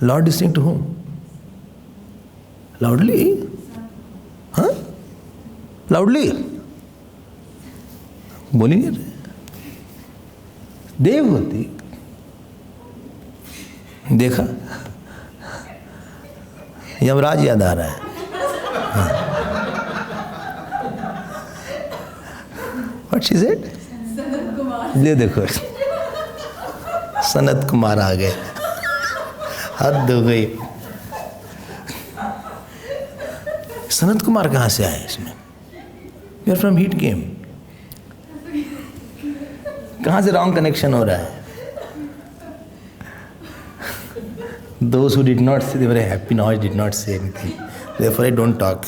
Lord is saying to whom? Loudly? Huh? Loudly? बोली नहीं रहे. देववती देखा, यमराज याद आ रहा है. What she said? Sanat Kumar. ले देखो, सनत कुमार आ गए. हद हो गई. सनत कुमार कहाँ से आए इसमें? We are from heat game. कहाँ से wrong connection हो रहा है? Those who did not say, they were very happy. Now I did not say anything. Therefore I don't talk.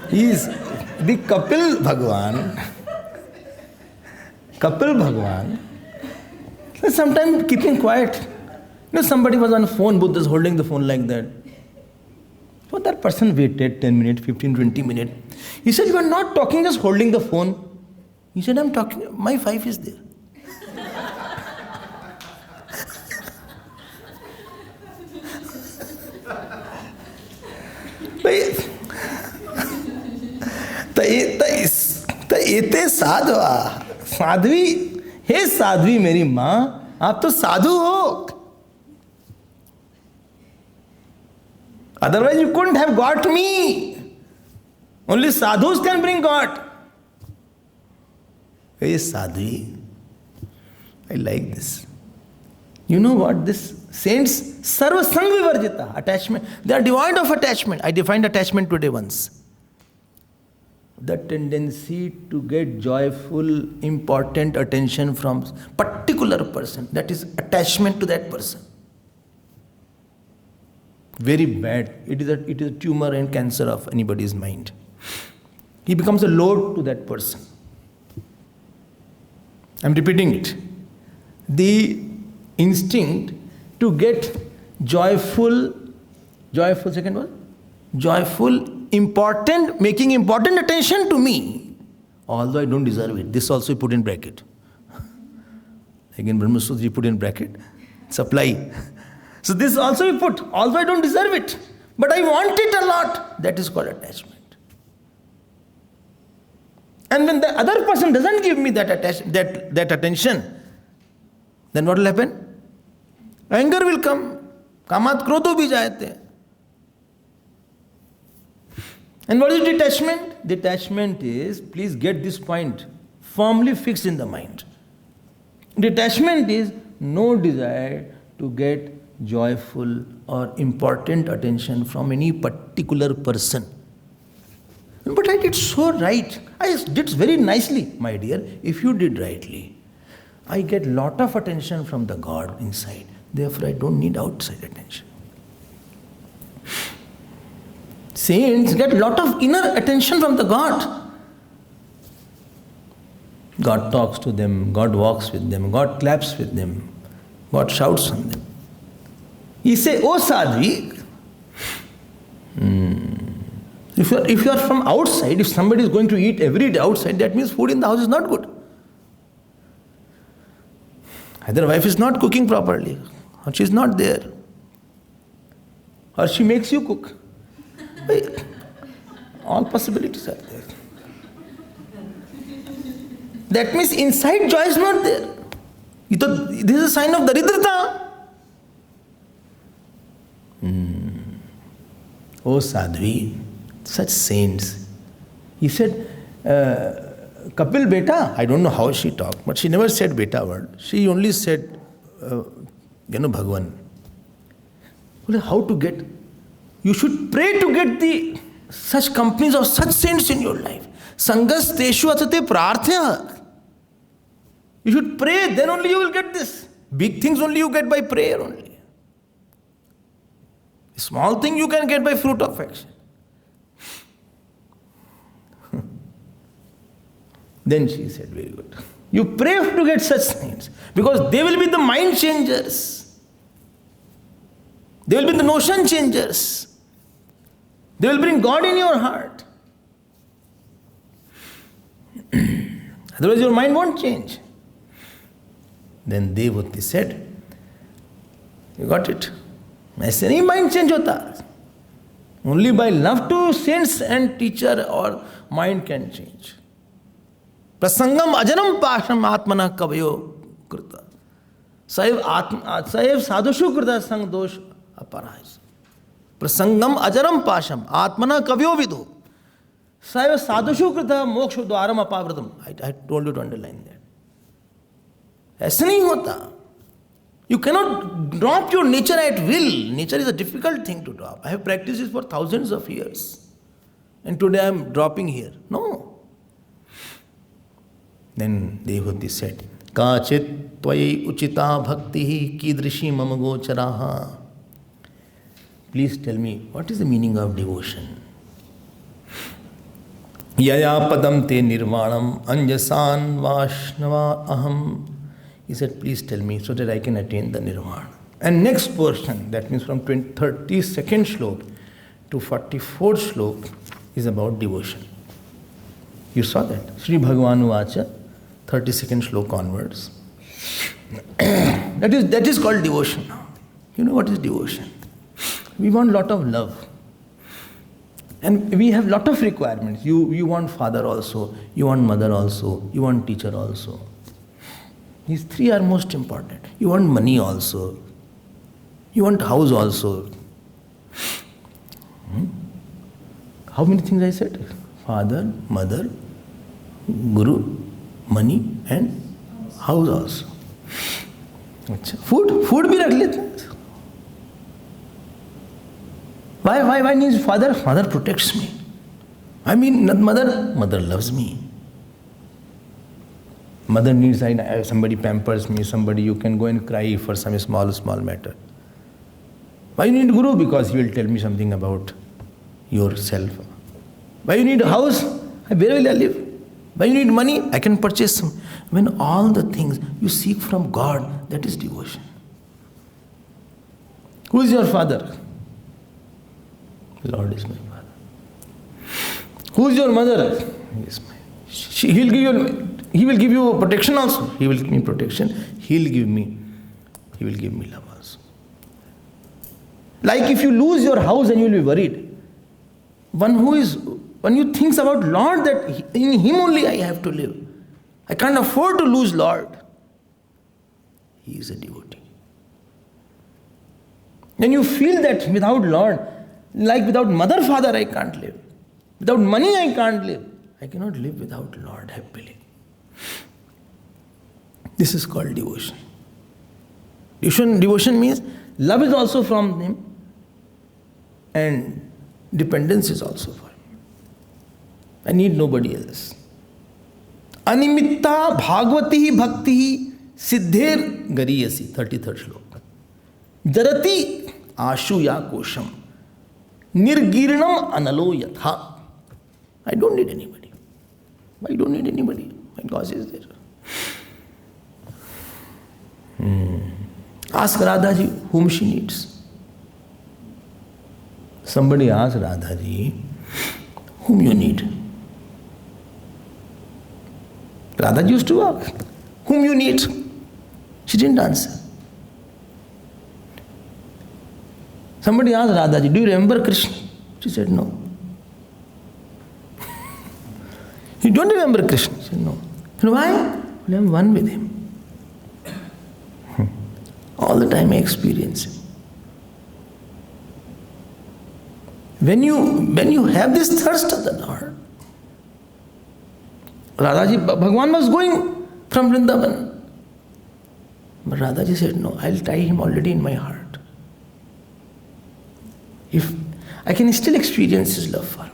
He is the Kapil Bhagwan. Kapil Bhagwan. Sometimes keeping quiet. You know, somebody was on phone, Buddha is holding the phone like that. So that person waited 10 minutes, 15, 20 minutes. He said, "You are not talking, just holding the phone." He said, "I'm talking, my wife is there." एते साधवा साध्वी, हे साध्वी मेरी माँ, आप तो साधु हो. Otherwise you couldn't have got me. Only sadhus can bring God. Hey sadhvi, I like this. You know what this saints, sarva sang vivarjita, attachment. They are devoid of attachment. I defined attachment today once. The tendency to get joyful, important attention from particular person. That is attachment to that person. Very bad. It is a tumor and cancer of anybody's mind. He becomes a load to that person. I'm repeating it. The instinct to get joyful, second one? Joyful, important, making important attention to me, although I don't deserve it. This also you put in bracket. Again, Brahma Sutra you put in bracket. Supply. So this also you put, although I don't deserve it. But I want it a lot. That is called attachment. And when the other person doesn't give me that attention, then what will happen? Anger will come. Kamat krodho bhi jayate. And what is detachment? Detachment is, please get this point firmly fixed in the mind. Detachment is no desire to get joyful or important attention from any particular person. But I did so right. I did very nicely, my dear. If you did rightly, I get lot of attention from the God inside. Therefore, I don't need outside attention. Saints get lot of inner attention from the God. God talks to them, God walks with them, God claps with them, God shouts on them. He say, "Oh Sadhvi, if you are from outside, if somebody is going to eat every day outside, that means food in the house is not good. Either wife is not cooking properly, or she is not there, or she makes you cook. All possibilities are there. That means inside joy is not there. This is a sign of daridrata. Oh Sadhvi, such saints." He said, "Kapil beta," I don't know how she talked, but she never said beta word. She only said, Bhagavan. How to get? You should pray to get such companies of such saints in your life. Sangas teshu atate prarthya. You should pray, then only you will get this. Big things only you get by prayer only. Small thing you can get by fruit of action. Then she said, very good. You pray to get such saints, because they will be the mind changers. They will be the notion changers. They will bring God in your heart. Otherwise your mind won't change. Then Devati said, you got it? ऐसे नहीं mind change होता. Only by love to saints and teacher or mind can change. Prasangam ajanam pasham atmana kavayo krita. Saiv sadhushu krita sang dosh aparahis. Prasangam ajaram pasham atmana kavayo vidho. Saiv sadhushu krita mokshu dwaram apavratam. I told you to underline that. ऐसे नहीं होता. You cannot drop your nature at will. Nature is a difficult thing to drop. I have practiced this for thousands of years. And today I am dropping here. No. Then Devati said, Kachit tvai uchita bhakti kidrishi mamagocharaha. Please tell me, what is the meaning of devotion? Yaya padam te nirvanam anjasan vashnava aham. He said, please tell me so that I can attain the nirvana. And next portion, that means from 32nd slok to 44th slok is about devotion. You saw that. Sri Bhagavan Vacha, 32nd slok onwards. that is called devotion. You know what is devotion? We want lot of love. And we have lot of requirements. You want father also, you want mother also, you want teacher also. These three are most important. You want money also. You want house also. How many things I said? Father, mother, guru, money and house also. Food bhi rakh lete. Why needs father? Father protects me. I mean mother loves me. Mother needs, somebody pampers me, somebody you can go and cry for some small matter. Why you need guru? Because he will tell me something about yourself. Why you need a house? Where will I live? Why you need money? I can purchase some. When all the things you seek from God, that is devotion. Who is your father? Lord is my father. Who is your mother? He will give you protection also. He will give me protection. He will give me love also. Like if you lose your house and you will be worried. When you think about Lord, that in Him only I have to live. I can't afford to lose Lord. He is a devotee. When you feel that without Lord, like without mother, father, I can't live. Without money, I can't live. I cannot live without Lord happily. This is called devotion. Devotion means love is also from Him and dependence is also for Him. I need nobody else. Animitta bhagavati bhakti siddher gariyasi, 33rd shloka. Jarati ashu ya kosham nirgirnam analo yatha. I don't need anybody. I don't need anybody. My God is there. Ask Radha ji whom she needs. Somebody asked Radha ji, whom you need? Radha ji used to ask, whom you need? She didn't answer. Somebody asked Radha ji, do you remember Krishna? She said, no. You don't remember Krishna? She said, no. And why? Well, I'm one with Him. All the time I experience Him. When you have this thirst of the Lord, Radhaji, Bhagwan was going from Vrindavan. But Radhaji said, no, I'll tie Him already in my heart. If I can still experience His love for me.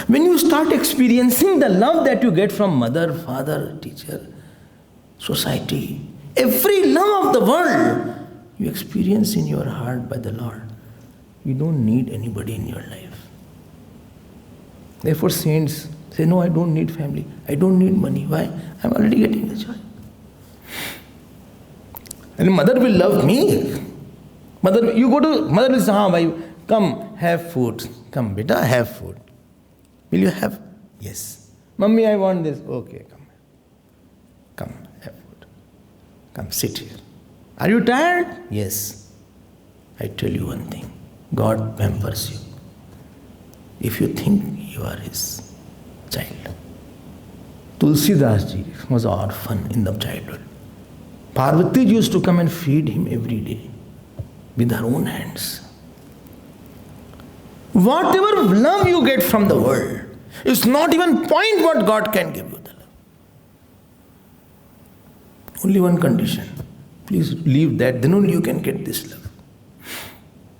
When you start experiencing the love that you get from mother, father, teacher, society, every love of the world you experience in your heart by the Lord, you don't need anybody in your life. Therefore saints say, no, I don't need family, I don't need money. Why? I'm already getting the joy. And mother will love me. Mother will say, bhai, come, have food. Come, beta, have food. Will you have? Yes. Mummy, I want this. Okay, come. Come, have food. Come, sit here. Are you tired? Yes. I tell you one thing. God pampers you. If you think you are His child. Tulsidas ji was an orphan in the childhood. Parvati ji used to come and feed him every day with her own hands. Whatever love you get from the world, it's not even point what God can give you the love. Only one condition. Please leave that, then only you can get this love.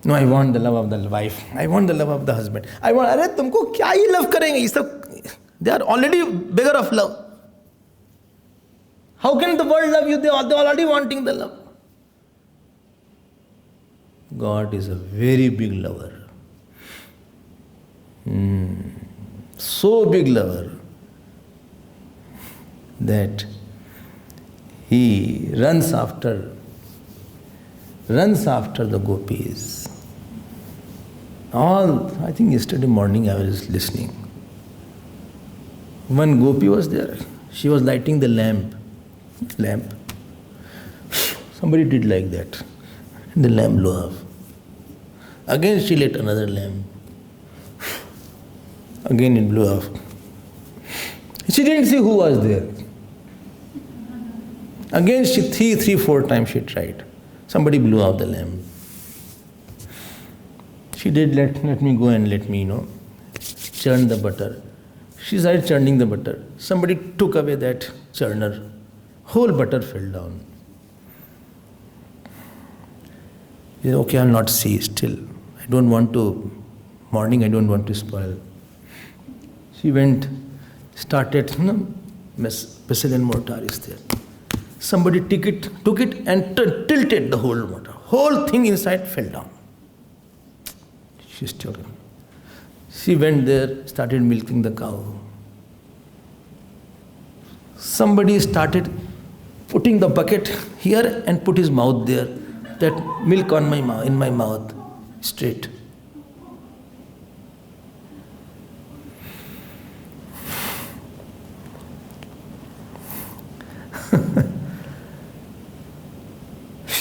No, I want the love of the wife. I want the love of the husband. I want, अरे तुमको क्या ही love करेंगे? ये सब, they are already beggar of love. How can the world love you? They are already wanting the love. God is a very big lover. So big lover that He runs after the gopis. I think yesterday morning I was listening. One gopi was there. She was lighting the lamp. Somebody did like that. And the lamp blew off. Again she lit another lamp. Again it blew off. She didn't see who was there. Again she 3-4 times she tried. Somebody blew out the lamp. She did let me go and let me, churn the butter. She started churning the butter. Somebody took away that churner. Whole butter fell down. She said, okay, I'll not see still. I don't want to spoil. She went, started, pestle and mortar is there. Somebody took it and tilted the whole mortar. Whole thing inside fell down. She went there, started milking the cow. Somebody started putting the bucket here and put his mouth there. That milk in my mouth, straight.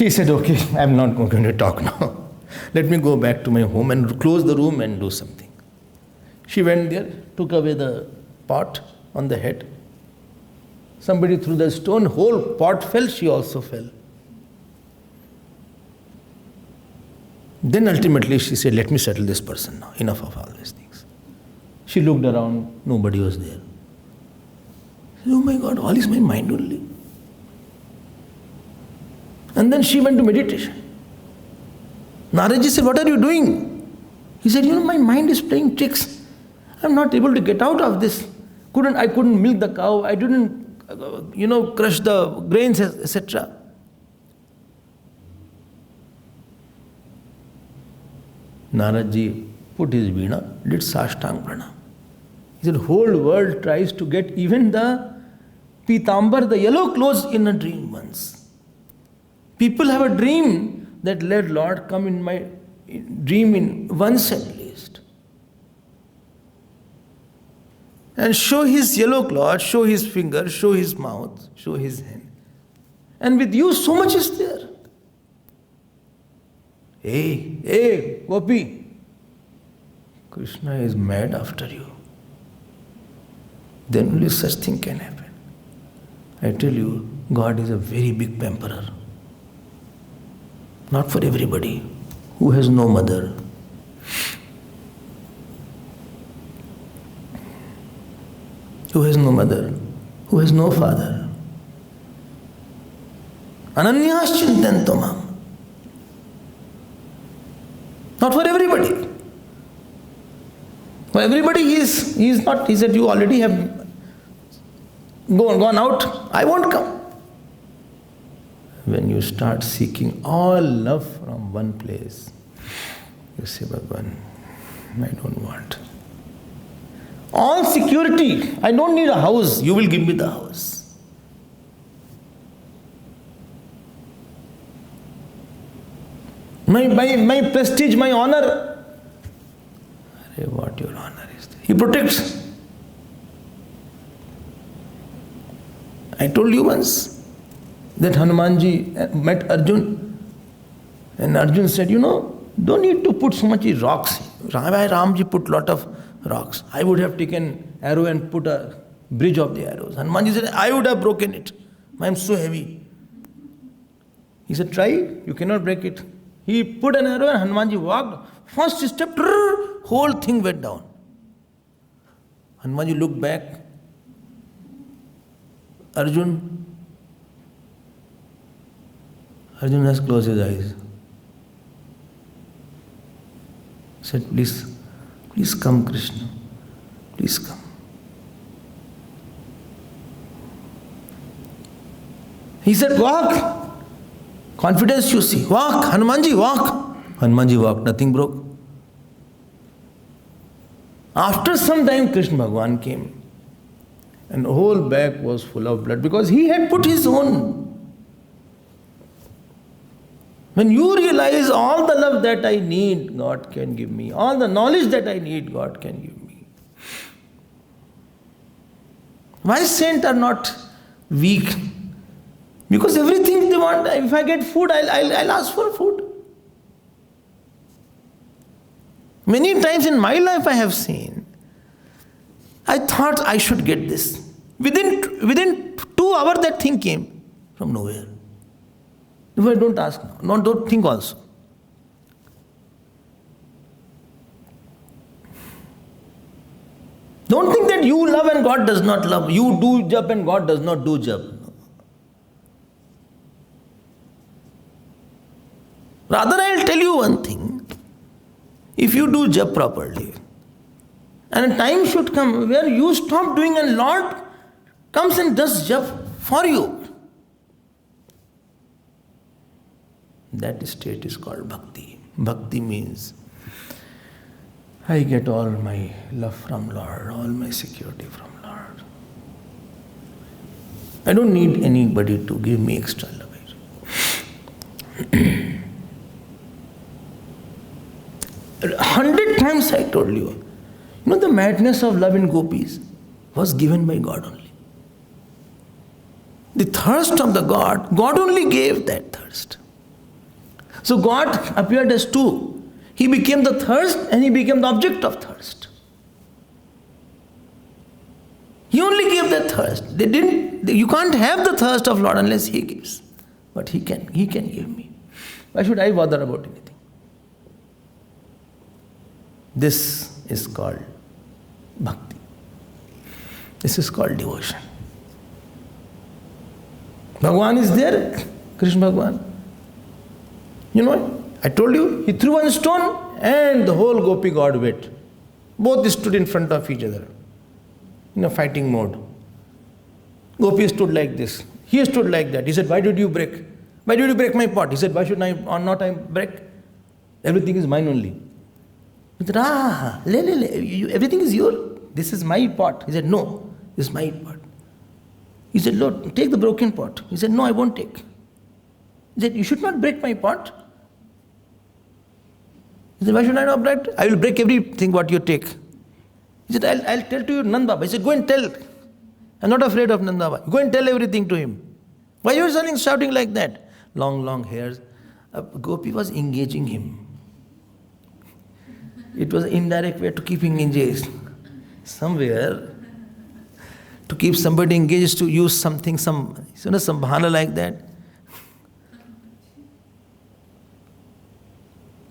She said, okay, I'm not going to talk now. Let me go back to my home and close the room and do something. She went there, took away the pot on the head. Somebody threw the stone, whole pot fell, she also fell. Then ultimately she said, let me settle this person now, enough of all these things. She looked around, nobody was there. She said, oh my God, all is my mind only. And then she went to meditation. Naraji said, what are you doing? He said, my mind is playing tricks. I'm not able to get out of this. I couldn't milk the cow. I didn't, crush the grains, etc. Naraji put his veena, did Sashtang Pranam. He said, whole world tries to get even the pitambar, the yellow clothes, in a dream once. People have a dream that let Lord come in my dream in once at least. And show his yellow cloth, show his finger, show his mouth, show his hand. And with you so much is there. Hey, Gopi, Krishna is mad after you. Then only such thing can happen. I tell you, God is a very big pamperer. Not for everybody who has no mother. Who has no mother, who has no father. Ananyas chintanto mam. Not for everybody. For everybody he is not. He said, you already have gone out, I won't come. When you start seeking all love from one place, you say, Bhagavan, I don't want. All security, I don't need a house, you will give me the house. My prestige, my honor. What your honor is? He protects. I told you once that Hanumanji met Arjun, and Arjun said, don't need to put so much rocks. Ramji put lot of rocks. I would have taken arrow and put a bridge of the arrows. Hanumanji said, I would have broken it. I am so heavy. He said, try, you cannot break it. He put an arrow and Hanumanji walked. First step, whole thing went down. Hanumanji looked back. Arjun has closed his eyes. Said, please come, Krishna. Please come. He said, walk. Confidence you see. Walk, Hanumanji, walk. Hanumanji walked, nothing broke. After some time, Krishna Bhagavan came. And the whole bag was full of blood because he had put his own. When you realize all the love that I need, God can give me. All the knowledge that I need, God can give me. Why saints are not weak? Because everything they want, if I get food, I'll ask for food. Many times in my life I have seen, I thought I should get this. Within 2 hours that thing came from nowhere. If I don't ask now, don't think also. Don't think that you love and God does not love. You do jap and God does not do jap. Rather, I'll tell you one thing. If you do jap properly, and a time should come where you stop doing and Lord comes and does jap for you. That state is called bhakti. Bhakti means I get all my love from Lord, all my security from Lord. I don't need anybody to give me extra love. 100 times I told you. The madness of love in gopis was given by God only. The thirst of the God only gave that thirst. So God appeared as two. He became the thirst and he became the object of thirst. He only gave the thirst. You can't have the thirst of Lord unless He gives. But He can give me. Why should I bother about anything? This is called bhakti. This is called devotion. Bhagavan is there, Krishna Bhagavan. You know, I told you, he threw one stone and the whole gopi got wet. Both stood in front of each other in a fighting mode. Gopi stood like this. He stood like that. He said, why did you break? Why did you break my pot? He said, why should I not break? Everything is mine only. He said, everything is yours. This is my pot. He said, no, this is my pot. He said, Lord, take the broken pot. He said, no, I won't take. He said, you should not break my pot. He said, why should I not break? I will break everything what you take. He said, I'll tell to your Nand Baba. He said, go and tell. I'm not afraid of Nand Baba. Go and tell everything to him. Why are you shouting like that? Long hairs. Gopi was engaging him. It was an indirect way to keep him engaged. Somewhere, to keep somebody engaged, to use something, some bhana like that.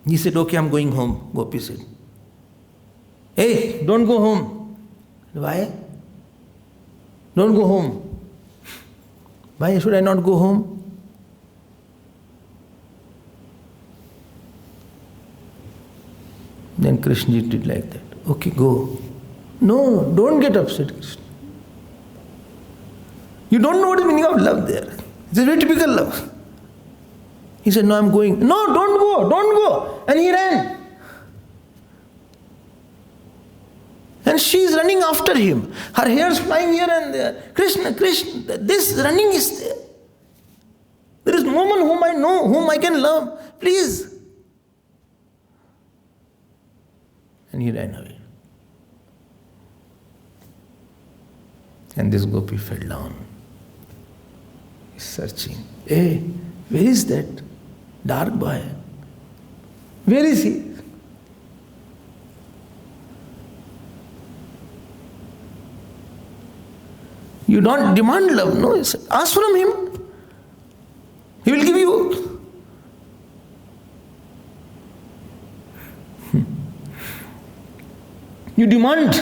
He said, okay, I'm going home. Gopi said, hey, don't go home. Why? Don't go home. Why should I not go home? Then Krishna did like that. Okay, go. No, don't get upset, Krishna. You don't know what is the meaning of love there. It's a very typical love. He said, no, I'm going. No, don't go. And he ran. And she is running after him. Her hair is flying here and there. Krishna, this running is there. There is no one whom I know, whom I can love. Please. And he ran away. And this gopi fell down. He's searching. Hey, where is that dark boy? Where is he? You don't demand love, no? Ask from him. He will give you. You demand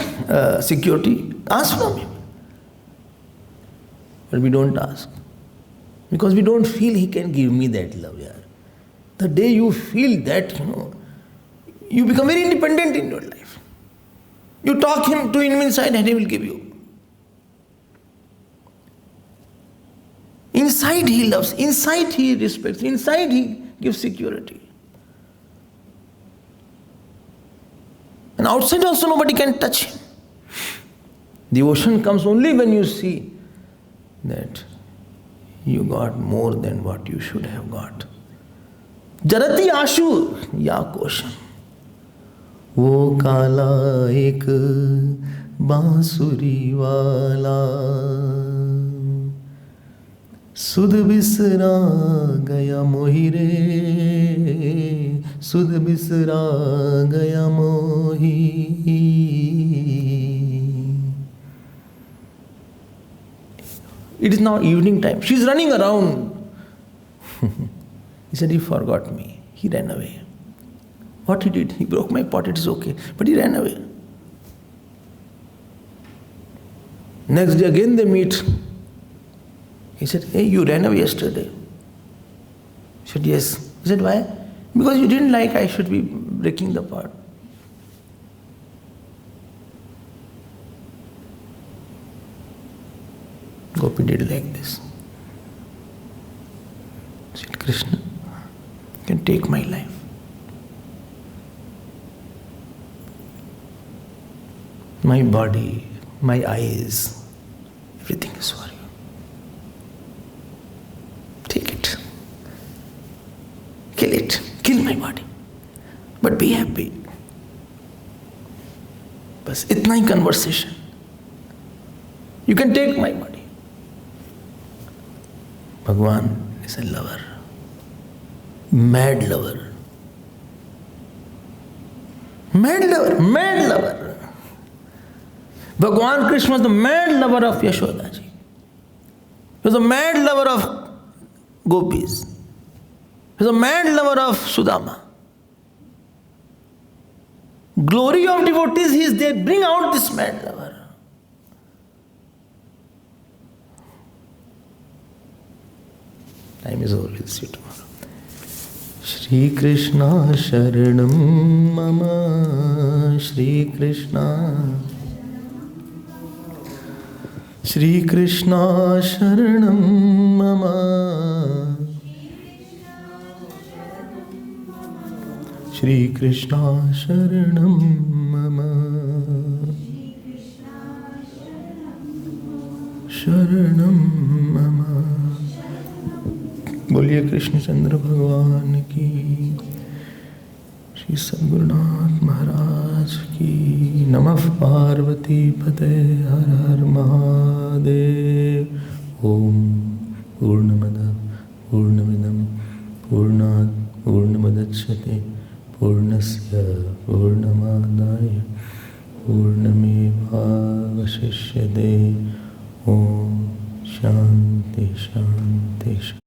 security, ask from him. But we don't ask. Because we don't feel he can give me that love. Yeah. The day you feel that, you become very independent in your life. You talk to him inside and he will give you. Inside he loves, inside he respects, inside he gives security. And outside also nobody can touch him. Devotion comes only when you see that you got more than what you should have got. Jarati ashu ya kosham. Wo kala ek bansuri wala. Sudh bisra gaya mohire, sudh bisra gaya mohi. It is now evening time. She is running around. He said, he forgot me. He ran away. What he did? He broke my pot, it is okay. But he ran away. Next day again they meet. He said, hey, you ran away yesterday. He said, yes. He said, why? Because you didn't like I should be breaking the pot. Gopi did like this. He said, Krishna, you can take my life. My body, my eyes, everything is for you. Take it. Kill it. Kill my body. But be happy. Bas itna hi conversation. You can take my body. Bhagavan is a lover. mad lover. Mad lover, mad lover. Bhagavan Krishna was the mad lover of Yashoda ji. He was a mad lover of gopis. He was a mad lover of Sudama. Glory of devotees, he is there. Bring out this mad lover. Time is over. We'll see you tomorrow. Shri Krishna Sharanam Mama. Shri Krishna. Shri Krishna Sharanam Mama. Shri Krishna Sharanam Mama. Sharanam Mama. बोलिए कृष्ण चंद्र भगवान की, श्री सद्गुरुनाथ महाराज की। नमः पार्वती पते हर हर महादेव। ओम पूर्णमदः पूर्णमिदं पूर्णात् पूर्णमुदच्यते पूर्णस्य पूर्णमादाय पूर्णमेवावशिष्यते। ओम शांति शांति शांति।